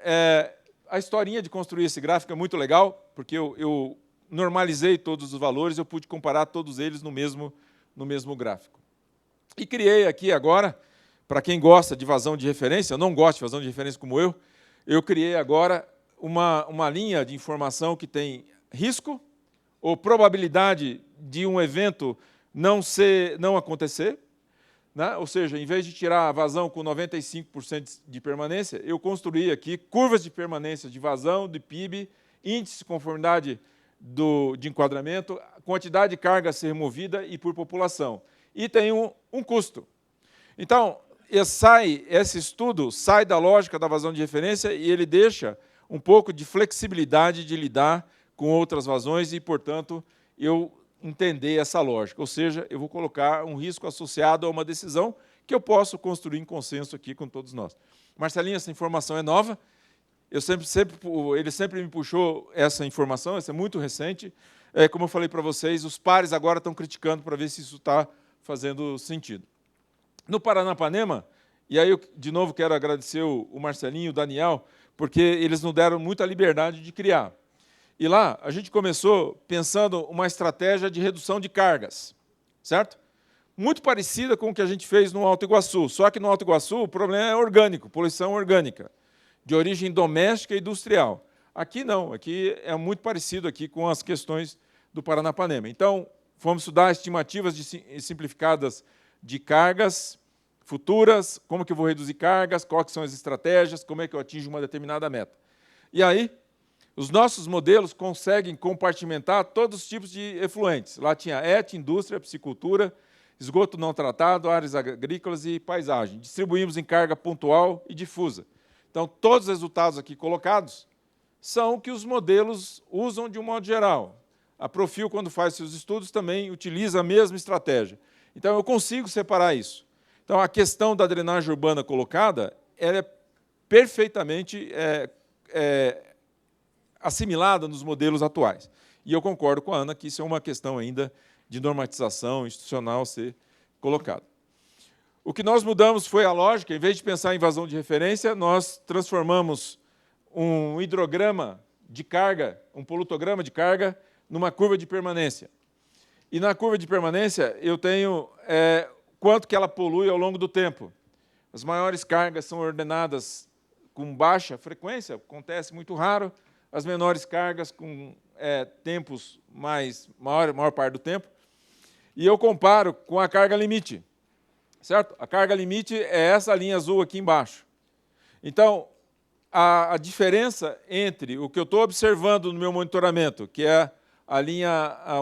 a historinha de construir esse gráfico é muito legal, porque eu normalizei todos os valores, eu pude comparar todos eles no mesmo gráfico. E criei aqui agora, para quem gosta de vazão de referência, eu não gosto de vazão de referência como eu criei agora uma linha de informação que tem risco ou probabilidade de um evento não acontecer, né? Ou seja, em vez de tirar a vazão com 95% de permanência, eu construí aqui curvas de permanência de vazão, de PIB, índice de conformidade de enquadramento, quantidade de carga a ser removida e por população. E tem um custo. Então, esse estudo sai da lógica da vazão de referência e ele deixa um pouco de flexibilidade de lidar com outras vazões e, portanto, eu entender essa lógica. Ou seja, eu vou colocar um risco associado a uma decisão que eu posso construir em consenso aqui com todos nós. Marcelinho, essa informação é nova. Ele sempre me puxou essa informação, essa é muito recente. Como eu falei para vocês, os pares agora estão criticando para ver se isso está fazendo sentido. No Paranapanema, e aí eu, de novo, quero agradecer o Marcelinho e o Daniel, porque eles nos deram muita liberdade de criar. E lá, a gente começou pensando uma estratégia de redução de cargas, certo? Muito parecida com o que a gente fez no Alto Iguaçu, só que no Alto Iguaçu o problema é orgânico, poluição orgânica, de origem doméstica e industrial. Aqui não, aqui é muito parecido aqui com as questões do Paranapanema. Então, vamos estudar estimativas simplificadas de cargas futuras, como que eu vou reduzir cargas, quais são as estratégias, como é que eu atinjo uma determinada meta. E aí, os nossos modelos conseguem compartimentar todos os tipos de efluentes. Lá tinha indústria, piscicultura, esgoto não tratado, áreas agrícolas e paisagem. Distribuímos em carga pontual e difusa. Então, todos os resultados aqui colocados são que os modelos usam de um modo geral. A Profil, quando faz seus estudos, também utiliza a mesma estratégia. Então, eu consigo separar isso. Então, a questão da drenagem urbana colocada ela é perfeitamente assimilada nos modelos atuais. E eu concordo com a Ana que isso é uma questão ainda de normatização institucional ser colocada. O que nós mudamos foi a lógica. Em vez de pensar em vazão de referência, nós transformamos um hidrograma de carga, um polutograma de carga, numa curva de permanência. E na curva de permanência, eu tenho quanto que ela polui ao longo do tempo. As maiores cargas são ordenadas com baixa frequência, acontece muito raro. As menores cargas com tempos maior parte do tempo. E eu comparo com a carga limite. Certo? A carga limite é essa linha azul aqui embaixo. Então, a diferença entre o que eu estou observando no meu monitoramento, que é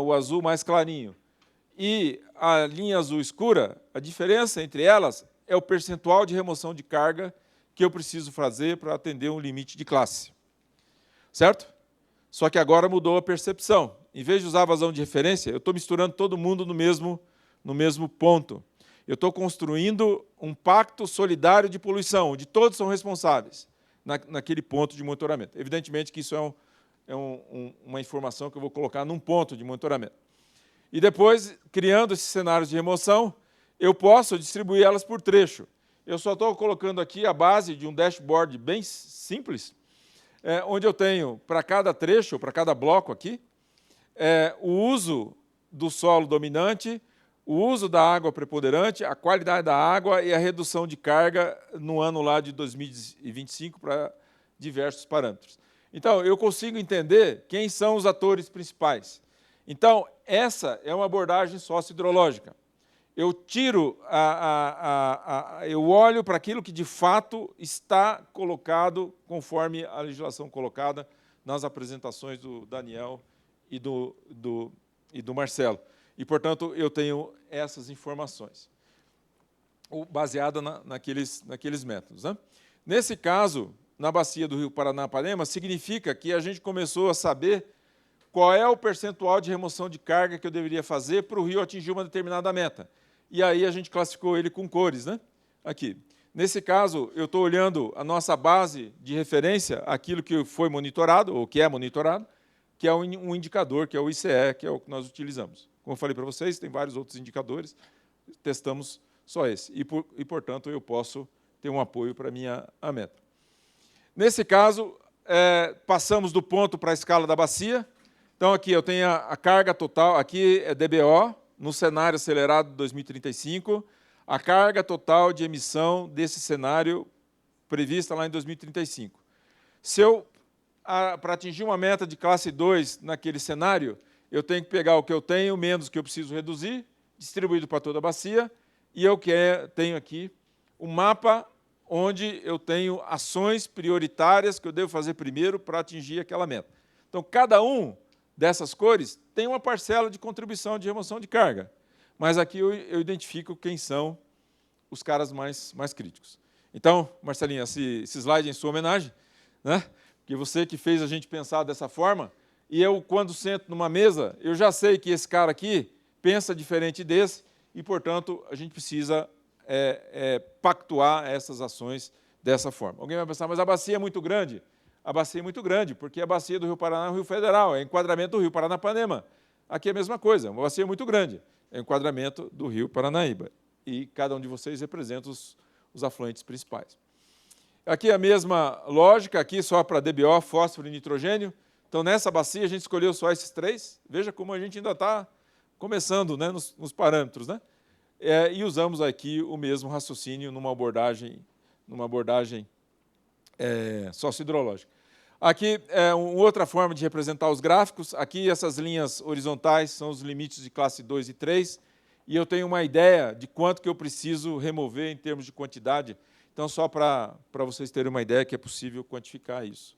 o azul mais clarinho, e a linha azul escura, a diferença entre elas é o percentual de remoção de carga que eu preciso fazer para atender um limite de classe. Certo? Só que agora mudou a percepção. Em vez de usar vazão de referência, eu estou misturando todo mundo no mesmo ponto. Eu estou construindo um pacto solidário de poluição, onde todos são responsáveis naquele ponto de monitoramento. Evidentemente que isso é uma informação que eu vou colocar num ponto de monitoramento. E depois, criando esses cenários de remoção, eu posso distribuir elas por trecho. Eu só estou colocando aqui a base de um dashboard bem simples, onde eu tenho, para cada trecho, para cada bloco aqui, o uso do solo dominante, o uso da água preponderante, a qualidade da água e a redução de carga no ano lá de 2025 para diversos parâmetros. Então, eu consigo entender quem são os atores principais. Então, essa é uma abordagem sócio-hidrológica. Eu tiro, eu olho para aquilo que de fato está colocado conforme a legislação colocada nas apresentações do Daniel e do Marcelo. E, portanto, eu tenho essas informações, baseadas naqueles métodos. Né? Nesse caso, na bacia do Rio Paranapanema, significa que a gente começou a saber qual é o percentual de remoção de carga que eu deveria fazer para o rio atingir uma determinada meta. E aí a gente classificou ele com cores. Né? Aqui. Nesse caso, eu estou olhando a nossa base de referência, aquilo que foi monitorado, ou que é monitorado, que é um indicador, que é o ICE, que é o que nós utilizamos. Como eu falei para vocês, tem vários outros indicadores, testamos só esse. E portanto, eu posso ter um apoio para a minha meta. Nesse caso, passamos do ponto para a escala da bacia. Então, aqui eu tenho a carga total, aqui é DBO, no cenário acelerado de 2035, a carga total de emissão desse cenário prevista lá em 2035. Para atingir uma meta de classe 2 naquele cenário, eu tenho que pegar o que eu tenho, menos o que eu preciso reduzir, distribuído para toda a bacia, e eu tenho aqui um mapa onde eu tenho ações prioritárias que eu devo fazer primeiro para atingir aquela meta. Então, cada um dessas cores tem uma parcela de contribuição de remoção de carga, mas aqui eu identifico quem são os caras mais críticos. Então, Marcelinha, esse slide é em sua homenagem, né? Porque você que fez a gente pensar dessa forma, e eu, quando sento numa mesa, eu já sei que esse cara aqui pensa diferente desse, e, portanto, a gente precisa pactuar essas ações dessa forma. Alguém vai pensar, mas a bacia é muito grande? A bacia é muito grande, porque a bacia do Rio Paraná é o Rio Federal, é enquadramento do Rio Paranapanema. Aqui é a mesma coisa, uma bacia muito grande, é enquadramento do Rio Paranaíba. E cada um de vocês representa os afluentes principais. Aqui a mesma lógica, aqui só para DBO, fósforo e nitrogênio. Então, nessa bacia, a gente escolheu só esses três. Veja como a gente ainda está começando, né, nos parâmetros. Né? E usamos aqui o mesmo raciocínio numa abordagem sócio-hidrológica. Aqui é uma outra forma de representar os gráficos. Aqui, essas linhas horizontais são os limites de classe 2 e 3, e eu tenho uma ideia de quanto que eu preciso remover em termos de quantidade. Então, só para vocês terem uma ideia que é possível quantificar isso.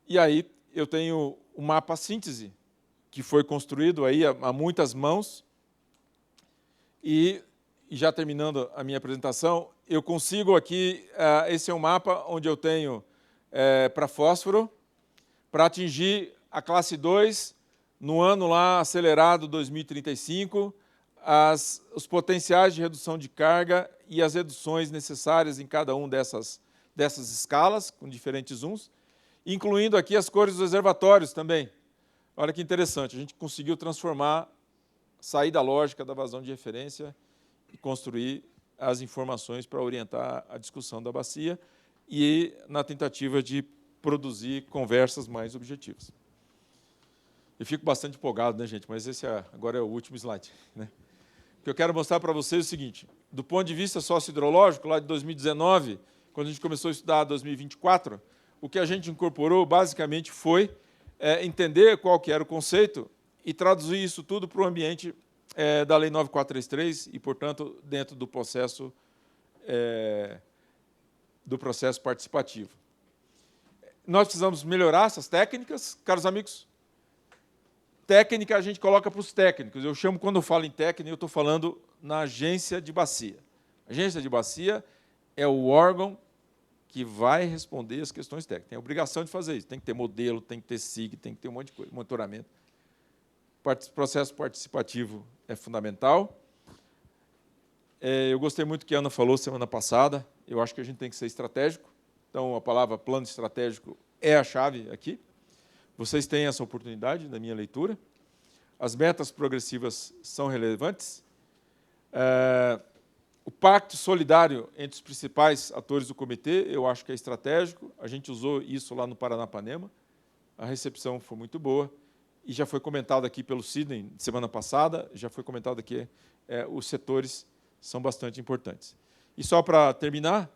E aí, eu tenho um mapa síntese, que foi construído aí a muitas mãos, e já terminando a minha apresentação, eu consigo aqui, esse é um mapa onde eu tenho para fósforo, para atingir a classe 2 no ano lá acelerado 2035, os potenciais de redução de carga e as reduções necessárias em cada uma dessas escalas, com diferentes zooms, incluindo aqui as cores dos reservatórios também. Olha que interessante, a gente conseguiu sair da lógica da vazão de referência e construir as informações para orientar a discussão da bacia e na tentativa de produzir conversas mais objetivas. Eu fico bastante empolgado, né, gente? Mas esse agora é o último slide, né? O que eu quero mostrar para vocês é o seguinte: do ponto de vista sócio-hidrológico, lá de 2019, quando a gente começou a estudar 2024, o que a gente incorporou basicamente foi entender qual que era o conceito e traduzir isso tudo para o ambiente da Lei 9433 e, portanto, dentro do processo participativo. Nós precisamos melhorar essas técnicas, caros amigos. Técnica a gente coloca para os técnicos. Eu chamo, quando eu falo em técnica, eu estou falando na agência de bacia. A agência de bacia é o órgão que vai responder as questões técnicas. Tem a obrigação de fazer isso. Tem que ter modelo, tem que ter SIG, tem que ter um monte de coisa, monitoramento. Processo participativo é fundamental. Eu gostei muito do que a Ana falou semana passada. Eu acho que a gente tem que ser estratégico. Então, a palavra plano estratégico é a chave aqui. Vocês têm essa oportunidade na minha leitura. As metas progressivas são relevantes. O pacto solidário entre os principais atores do comitê, eu acho que é estratégico. A gente usou isso lá no Paranapanema. A recepção foi muito boa. E já foi comentado aqui pelo Sidney semana passada, já foi comentado aqui, os setores são bastante importantes. E só para terminar,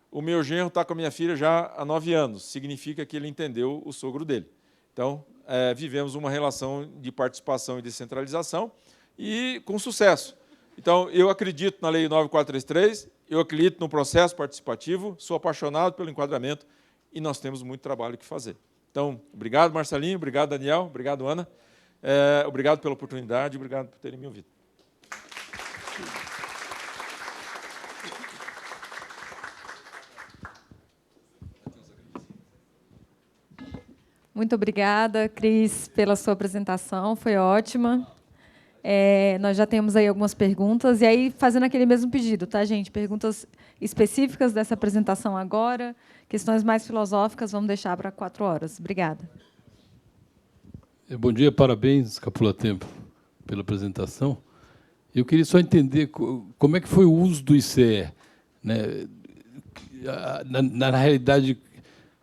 o meu genro está com a minha filha já há 9 anos, significa que ele entendeu o sogro dele. Então, vivemos uma relação de participação e descentralização e com sucesso. Então, eu acredito na Lei 9433, eu acredito no processo participativo, sou apaixonado pelo enquadramento e nós temos muito trabalho que fazer. Então, obrigado, Marcelinho, obrigado, Daniel, obrigado, Ana, obrigado pela oportunidade, obrigado por terem me ouvido. Muito obrigada, Cris, pela sua apresentação, foi ótima. Nós já temos aí algumas perguntas, e aí fazendo aquele mesmo pedido, tá, gente? Perguntas específicas dessa apresentação agora, questões mais filosóficas, vamos deixar para 4 horas. Obrigada. Bom dia, parabéns, Capula Tempo, pela apresentação. Eu queria só entender como é que foi o uso do ICE, né? Na realidade,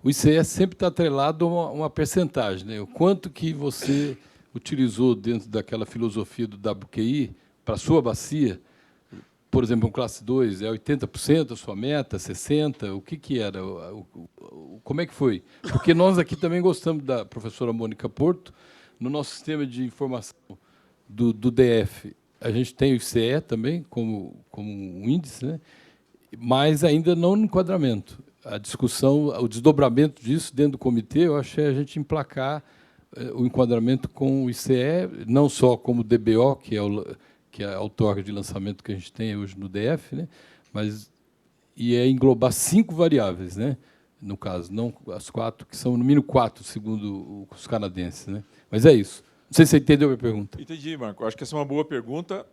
o ICE sempre está atrelado a uma percentagem, né? O quanto que você utilizou dentro daquela filosofia do WQI para a sua bacia, por exemplo, um classe 2, é 80% a sua meta, 60%? O que era? Como é que foi? Porque nós aqui também gostamos da professora Mônica Porto. No nosso sistema de informação do DF, a gente tem o ICE também como um índice, né? Mas ainda não no enquadramento. A discussão, o desdobramento disso dentro do comitê, eu achei a gente emplacar o enquadramento com o ICE, não só como DBO, que é a outorga de lançamento que a gente tem hoje no DF, né? Mas englobar 5 variáveis, né? No caso, não as 4, que são no mínimo 4, segundo os canadenses, né? Mas é isso. Não sei se você entendeu a minha pergunta. Entendi, Marco. Acho que essa é uma boa pergunta.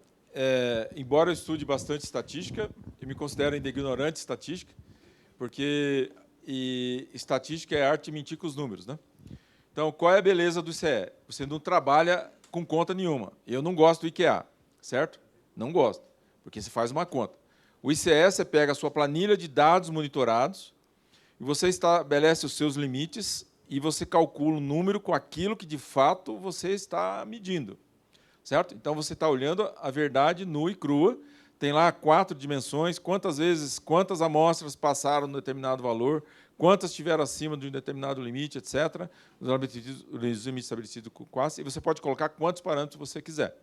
Embora eu estude bastante estatística, eu me considero ainda ignorante de estatística, porque estatística é arte de mentir com os números, né? Então, qual é a beleza do ICE? Você não trabalha com conta nenhuma. Eu não gosto do IQA, certo? Não gosto, porque você faz uma conta. O ICE, você pega a sua planilha de dados monitorados e você estabelece os seus limites e você calcula o número com aquilo que, de fato, você está medindo, certo? Então, você está olhando a verdade nua e crua, tem lá 4 dimensões, quantas amostras passaram no determinado valor, quantas estiveram acima de um determinado limite, etc., os limites estabelecidos com classe, e você pode colocar quantos parâmetros você quiser.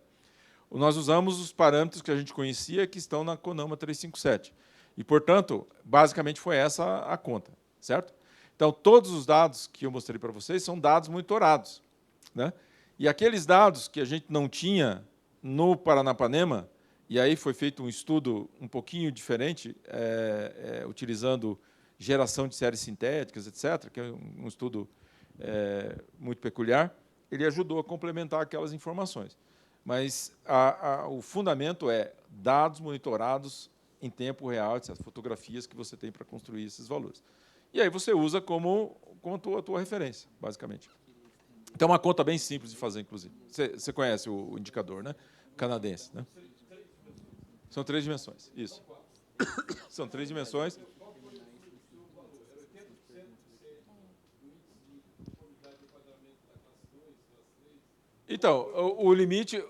Nós usamos os parâmetros que a gente conhecia, que estão na CONAMA 357. E, portanto, basicamente foi essa a conta, certo? Então, todos os dados que eu mostrei para vocês são dados monitorados, né? E aqueles dados que a gente não tinha no Paranapanema, e aí foi feito um estudo um pouquinho diferente, utilizando geração de séries sintéticas, etc., que é um estudo muito peculiar, ele ajudou a complementar aquelas informações. Mas o fundamento é dados monitorados em tempo real, essas fotografias que você tem para construir esses valores. E aí você usa como a tua referência, basicamente. Então, é uma conta bem simples de fazer, inclusive. Você conhece o indicador, né? Canadense, né? São 3 dimensões, isso. São 3 dimensões. Então, o limite,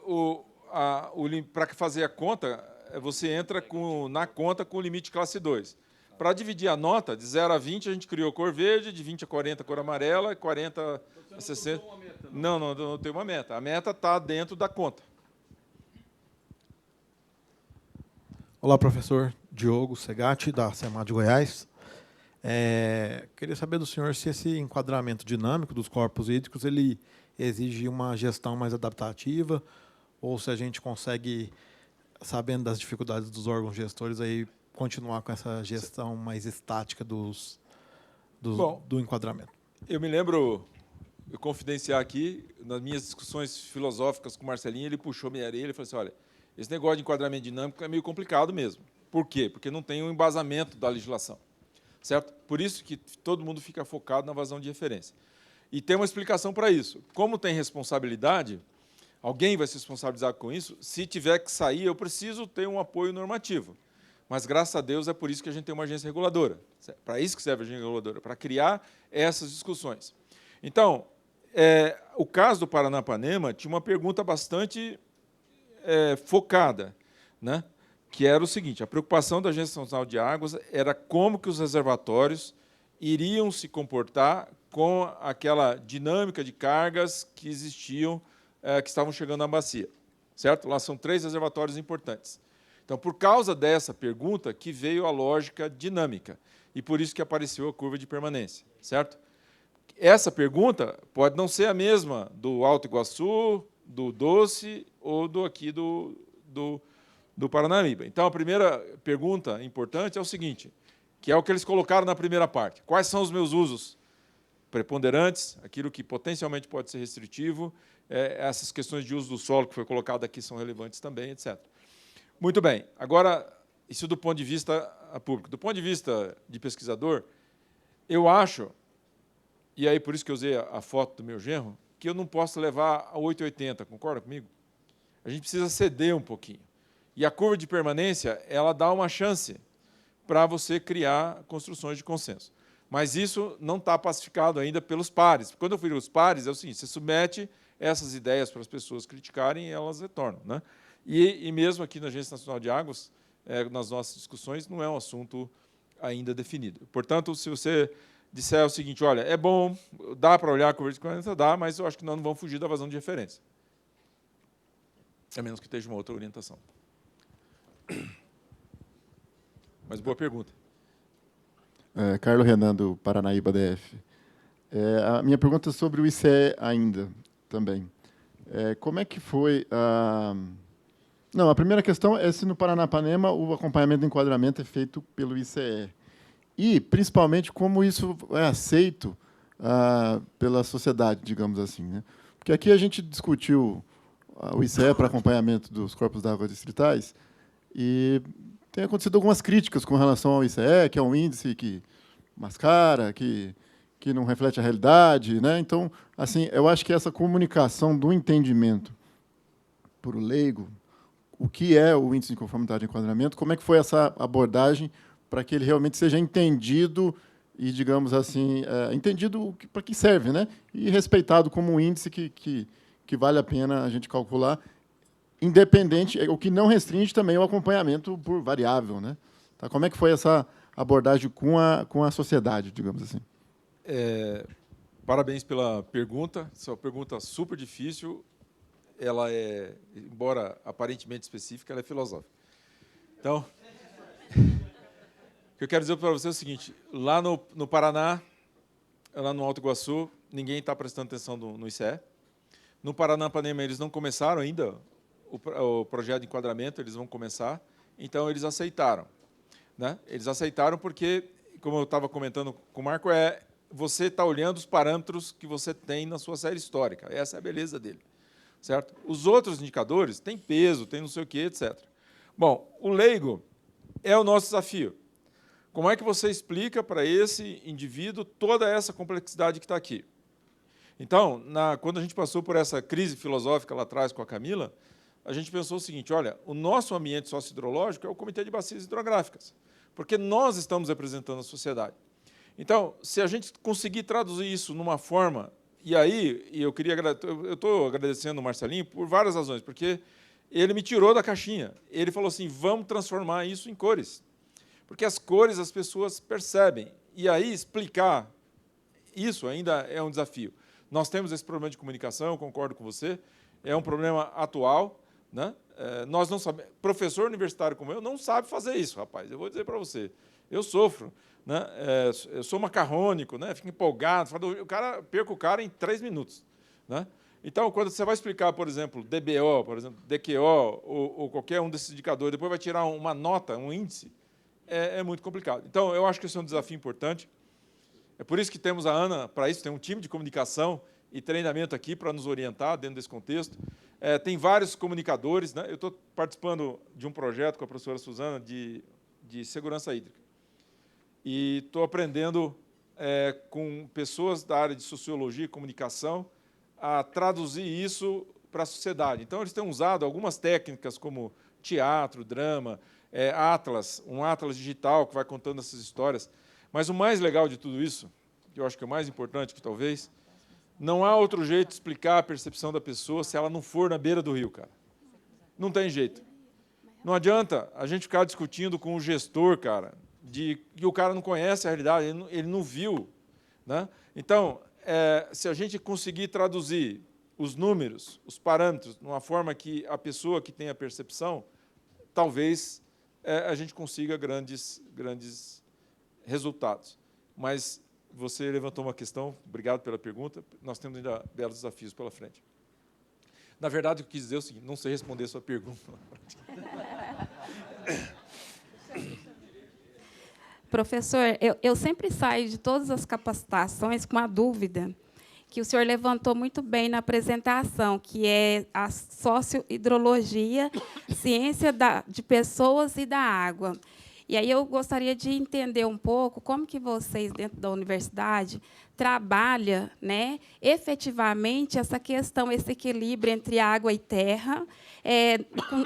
para fazer a conta, você entra na conta com o limite classe 2. Para dividir a nota, de 0 a 20, a gente criou cor verde, de 20 a 40, cor amarela, 40 a 60... Não tem uma meta. A meta está dentro da conta. Olá, professor Diogo Segatti, da SEMAD de Goiás. Queria saber do senhor se esse enquadramento dinâmico dos corpos hídricos ele exige uma gestão mais adaptativa ou se a gente consegue, sabendo das dificuldades dos órgãos gestores, aí continuar com essa gestão mais estática do enquadramento. Eu me lembro, eu confidenciar aqui, nas minhas discussões filosóficas com o Marcelinho, ele puxou minha orelha e falou assim, olha, esse negócio de enquadramento dinâmico é meio complicado mesmo. Por quê? Porque não tem um embasamento da legislação. Certo? Por isso que todo mundo fica focado na vazão de referência. E tem uma explicação para isso. Como tem responsabilidade, alguém vai se responsabilizar com isso. Se tiver que sair, eu preciso ter um apoio normativo. Mas, graças a Deus, é por isso que a gente tem uma agência reguladora. Para isso que serve a agência reguladora, para criar essas discussões. Então, o caso do Paranapanema tinha uma pergunta bastante focada, né? Que era o seguinte, a preocupação da Agência Nacional de Águas era como que os reservatórios iriam se comportar com aquela dinâmica de cargas que existiam, que estavam chegando na bacia. Certo? Lá são 3 reservatórios importantes. Então, por causa dessa pergunta que veio a lógica dinâmica, e por isso que apareceu a curva de permanência. Certo? Essa pergunta pode não ser a mesma do Alto Iguaçu, do Doce ou do Paranaíba. Então, a primeira pergunta importante é o seguinte, que é o que eles colocaram na primeira parte. Quais são os meus usos preponderantes, aquilo que potencialmente pode ser restritivo, essas questões de uso do solo que foi colocado aqui são relevantes também, etc. Muito bem. Agora, isso do ponto de vista público. Do ponto de vista de pesquisador, eu acho, e aí por isso que eu usei a foto do meu genro, que eu não posso levar a 880, concorda comigo? A gente precisa ceder um pouquinho. E a curva de permanência, ela dá uma chance para você criar construções de consenso. Mas isso não está pacificado ainda pelos pares. Quando eu fui os pares, é o seguinte, você submete essas ideias para as pessoas criticarem e elas retornam, né? E mesmo aqui na Agência Nacional de Águas, nas nossas discussões, não é um assunto ainda definido. Portanto, se você disser o seguinte, olha, é bom, dá para olhar a curva de permanência, dá, mas eu acho que nós não vamos fugir da vazão de referência. A menos que esteja uma outra orientação. Mas boa pergunta. Carlos Renan, do Paranaíba DF. A minha pergunta é sobre o ICE ainda, também. Como é que foi a... Não, a primeira questão é se no Paranapanema o acompanhamento do enquadramento é feito pelo ICE. E, principalmente, como isso é aceito pela sociedade, digamos assim, né? Porque aqui a gente discutiu o ICE para acompanhamento dos corpos d'água distritais e tem acontecido algumas críticas com relação ao ICE, que é um índice que mascara, que não reflete a realidade, né? Então, assim, eu acho que essa comunicação do entendimento por o leigo, o que é o índice de conformidade de enquadramento, como é que foi essa abordagem para que ele realmente seja entendido e, digamos assim, entendido para que serve, né? E respeitado como um índice que vale a pena a gente calcular, independente, o que não restringe também o acompanhamento por variável, né? Tá? Como é que foi essa abordagem com a sociedade, digamos assim? Parabéns pela pergunta. Essa é uma pergunta super difícil. Ela embora aparentemente específica, ela é filosófica. Então, o que eu quero dizer para você é o seguinte, lá no Paraná, lá no Alto Iguaçu, ninguém está prestando atenção no ICE. No Paranapanema, eles não começaram ainda o projeto de enquadramento, eles vão começar, então eles aceitaram. Né? Eles aceitaram porque, como eu estava comentando com o Marco, você está olhando os parâmetros que você tem na sua série histórica. Essa é a beleza dele. Certo? Os outros indicadores têm peso, tem não sei o quê, etc. Bom, o leigo é o nosso desafio. Como é que você explica para esse indivíduo toda essa complexidade que está aqui? Então, quando a gente passou por essa crise filosófica lá atrás com a Camila, a gente pensou o seguinte, olha, o nosso ambiente sociohidrológico é o Comitê de Bacias Hidrográficas, porque nós estamos representando a sociedade. Então, se a gente conseguir traduzir isso numa forma, e aí eu estou agradecendo o Marcelinho por várias razões, porque ele me tirou da caixinha. Ele falou assim, vamos transformar isso em cores, porque as cores as pessoas percebem, e aí explicar isso ainda é um desafio. Nós temos esse problema de comunicação, eu concordo com você, é um problema atual, né? Nós não sabemos, professor universitário como eu não sabe fazer isso, rapaz, eu vou dizer para você, eu sofro, né? Eu sou macarrônico, né? Fico empolgado, perco o cara em 3 minutos. Né? Então, quando você vai explicar, por exemplo, DBO, por exemplo, DQO, ou qualquer um desses indicadores, depois vai tirar uma nota, um índice, é muito complicado. Então, eu acho que esse é um desafio importante. É por isso que temos a Ana, para isso, tem um time de comunicação e treinamento aqui para nos orientar dentro desse contexto. Tem vários comunicadores. Né? Eu estou participando de um projeto com a professora Suzana de segurança hídrica. E estou aprendendo com pessoas da área de sociologia e comunicação a traduzir isso para a sociedade. Então, eles têm usado algumas técnicas como teatro, drama, atlas, um atlas digital que vai contando essas histórias. Mas o mais legal de tudo isso, que eu acho que é o mais importante, que talvez, não há outro jeito de explicar a percepção da pessoa se ela não for na beira do rio, cara. Não tem jeito. Não adianta a gente ficar discutindo com o gestor, cara, que o cara não conhece a realidade, ele não viu. Né? Então, se a gente conseguir traduzir os números, os parâmetros, de uma forma que a pessoa que tem a percepção, talvez a gente consiga grandes resultados. Mas você levantou uma questão, obrigado pela pergunta, nós temos ainda belos desafios pela frente. Na verdade, o que eu quis dizer é o seguinte, não sei responder a sua pergunta. Professor, eu sempre saio de todas as capacitações com a dúvida que o senhor levantou muito bem na apresentação, que é a sociohidrologia, ciência de pessoas e da água. E aí eu gostaria de entender um pouco como que vocês, dentro da universidade, trabalham, né, efetivamente essa questão, esse equilíbrio entre água e terra,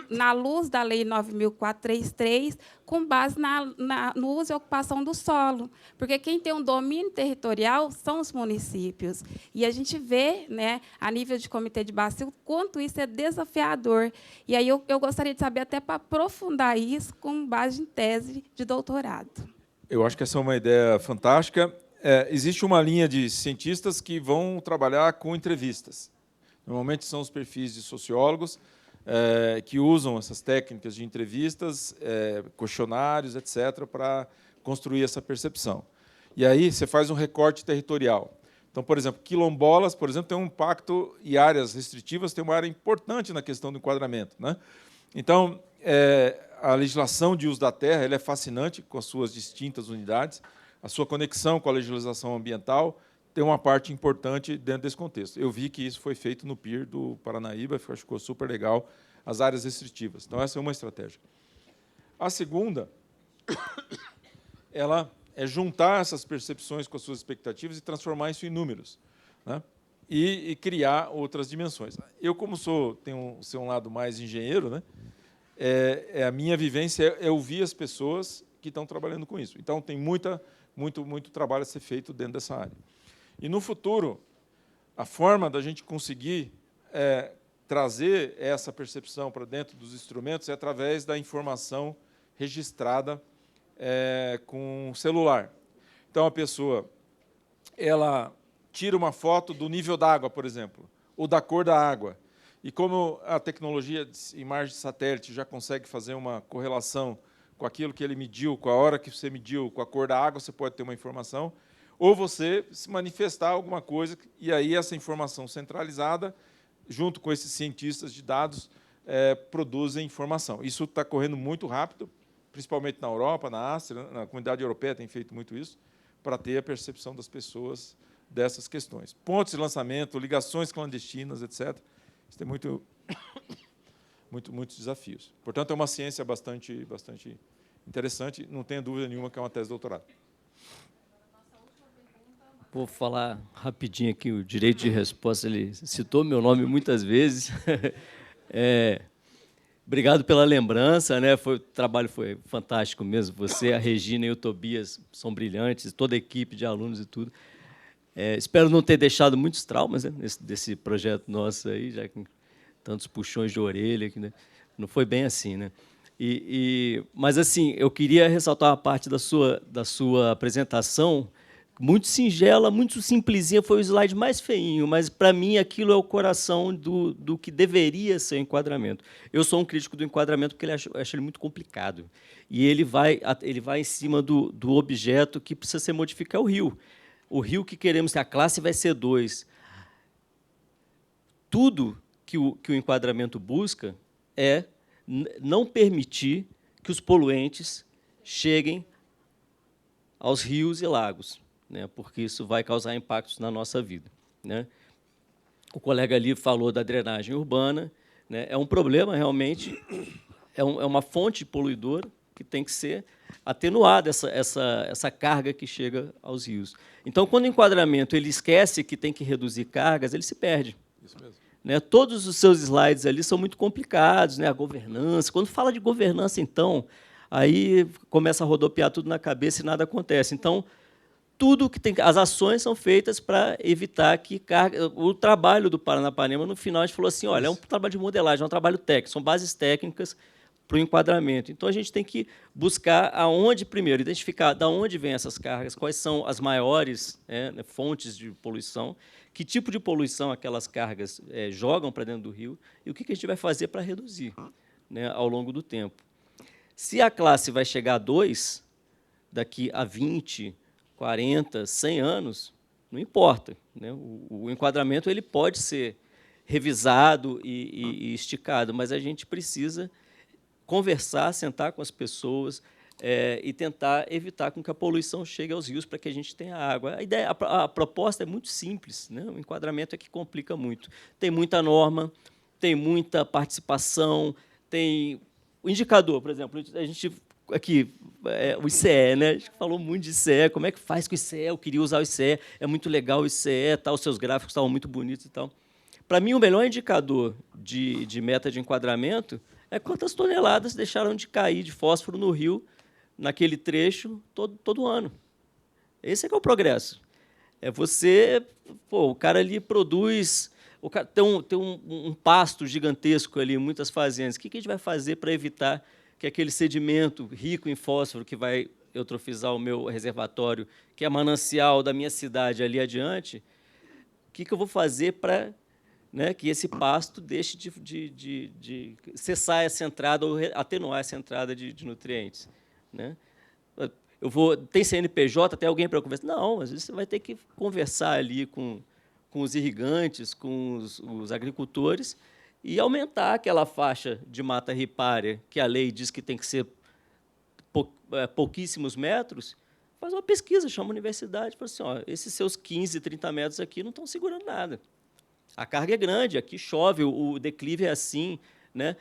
na luz da Lei 9.433, com base no uso e ocupação do solo. Porque quem tem um domínio territorial são os municípios. E a gente vê, né, a nível de comitê de bacia, o quanto isso é desafiador. E aí eu gostaria de saber, até para aprofundar isso, com base em tese de doutorado. Eu acho que essa é uma ideia fantástica. Existe uma linha de cientistas que vão trabalhar com entrevistas. Normalmente são os perfis de sociólogos que usam essas técnicas de entrevistas, questionários, etc., para construir essa percepção. E aí você faz um recorte territorial. Então, por exemplo, quilombolas, por exemplo, tem um impacto, e áreas restritivas têm uma área importante na questão do enquadramento. Né? Então, a legislação de uso da terra ela é fascinante, com as suas distintas unidades. A sua conexão com a legislação ambiental tem uma parte importante dentro desse contexto. Eu vi que isso foi feito no PIR do Paranaíba, ficou super legal, as áreas restritivas. Então, essa é uma estratégia. A segunda, ela é juntar essas percepções com as suas expectativas e transformar isso em números, né? E criar outras dimensões. Eu, como tenho um lado mais engenheiro, né? A minha vivência é ouvir as pessoas que estão trabalhando com isso. Então, tem muito trabalho a ser feito dentro dessa área. E, no futuro, a forma da gente conseguir trazer essa percepção para dentro dos instrumentos é através da informação registrada com celular. Então, a pessoa ela tira uma foto do nível d'água, por exemplo, ou da cor da água. E como a tecnologia de imagem de satélite já consegue fazer uma correlação com aquilo que ele mediu, com a hora que você mediu, com a cor da água, você pode ter uma informação, ou você se manifestar alguma coisa, e aí essa informação centralizada, junto com esses cientistas de dados, produzem informação. Isso está correndo muito rápido, principalmente na Europa, na Áustria, na Comunidade Europeia tem feito muito isso, para ter a percepção das pessoas dessas questões. Pontos de lançamento, ligações clandestinas, etc. Isso tem muitos desafios. Portanto, é uma ciência bastante interessante, não tenho dúvida nenhuma que é uma tese de doutorado. Vou falar rapidinho aqui, o direito de resposta, ele citou meu nome muitas vezes. Obrigado pela lembrança, né? O trabalho foi fantástico mesmo. Você, a Regina e o Tobias são brilhantes, toda a equipe de alunos e tudo. Espero não ter deixado muitos traumas, né, desse projeto nosso aí, já que tantos puxões de orelha, que, né, não foi bem assim, né? Mas assim, eu queria ressaltar uma parte da sua apresentação, muito singela, muito simplesinha, foi o slide mais feinho, mas, para mim, aquilo é o coração do que deveria ser o enquadramento. Eu sou um crítico do enquadramento porque eu acho ele muito complicado. E ele vai em cima do objeto que precisa ser modificado, é o rio. O rio que queremos ter, a classe vai ser 2. Tudo que o enquadramento busca é não permitir que os poluentes cheguem aos rios e lagos, né, porque isso vai causar impactos na nossa vida, né. O colega ali falou da drenagem urbana, né, é um problema, realmente, é uma fonte poluidora que tem que ser atenuada, essa carga que chega aos rios. Então, quando o enquadramento ele esquece que tem que reduzir cargas, ele se perde. Isso mesmo. Né, todos os seus slides ali são muito complicados, né, a governança. Quando fala de governança, então, aí começa a rodopiar tudo na cabeça e nada acontece. Então, tudo que tem, as ações são feitas para evitar que carga. O trabalho do Paranapanema, no final, a gente falou assim: olha, é um trabalho de modelagem, é um trabalho técnico, são bases técnicas para o enquadramento. Então, a gente tem que buscar aonde, primeiro, identificar de onde vêm essas cargas, quais são as maiores fontes de poluição, que tipo de poluição aquelas cargas jogam para dentro do rio e o que a gente vai fazer para reduzir, né, ao longo do tempo. Se a classe vai chegar a 2, daqui a 20, 40, 100 anos, não importa, né? O enquadramento ele pode ser revisado e esticado, mas a gente precisa conversar, sentar com as pessoas e tentar evitar com que a poluição chegue aos rios para que a gente tenha água. A proposta é muito simples, né? O enquadramento é que complica muito. Tem muita norma, tem muita participação, tem o indicador, por exemplo, a gente aqui, o ICE, né? A gente falou muito de ICE, como é que faz com o ICE? Eu queria usar o ICE, é muito legal o ICE, tal, os seus gráficos estavam muito bonitos e tal. Para mim, o melhor indicador de meta de enquadramento é quantas toneladas deixaram de cair de fósforo no rio, naquele trecho, todo ano. Esse é que é o progresso. É você... o cara ali produz... O cara tem um pasto gigantesco ali, muitas fazendas. O que a gente vai fazer para evitar que aquele sedimento rico em fósforo que vai eutrofizar o meu reservatório, que é manancial da minha cidade ali adiante, o que eu vou fazer para... né, que esse pasto deixe de cessar essa entrada ou atenuar essa entrada de nutrientes, né? Tem CNPJ, tem alguém para conversar? Não, às vezes você vai ter que conversar ali com os irrigantes, com os agricultores e aumentar aquela faixa de mata ripária que a lei diz que tem que ser pouquíssimos metros. Faz uma pesquisa, chama a universidade e fala assim: ó, esses seus 15, 30 metros aqui não estão segurando nada. A carga é grande, aqui chove, o declive é assim, né?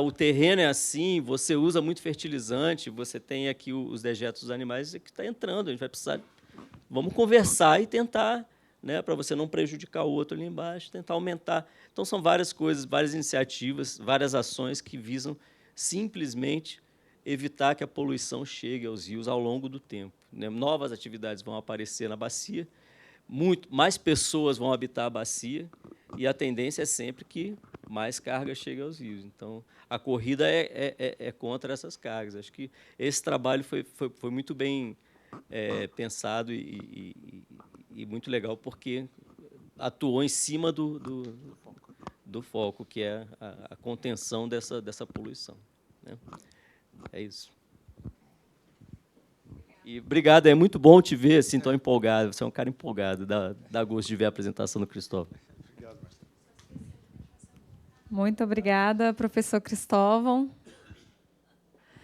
O terreno é assim, você usa muito fertilizante, você tem aqui os dejetos dos animais que está entrando, a gente vai precisar... Vamos conversar e tentar, né, para você não prejudicar o outro ali embaixo, tentar aumentar. Então, são várias coisas, várias iniciativas, várias ações que visam simplesmente evitar que a poluição chegue aos rios ao longo do tempo, né? Novas atividades vão aparecer na bacia, mais pessoas vão habitar a bacia e a tendência é sempre que mais carga chegue aos rios. Então, a corrida é contra essas cargas. Acho que esse trabalho foi muito bem pensado e muito legal, porque atuou em cima do foco, que é a contenção dessa poluição, né? É isso. E obrigado, é muito bom te ver assim tão empolgado. Você é um cara empolgado, dá gosto de ver a apresentação do Cristóvão. Muito obrigada, professor Cristóvão.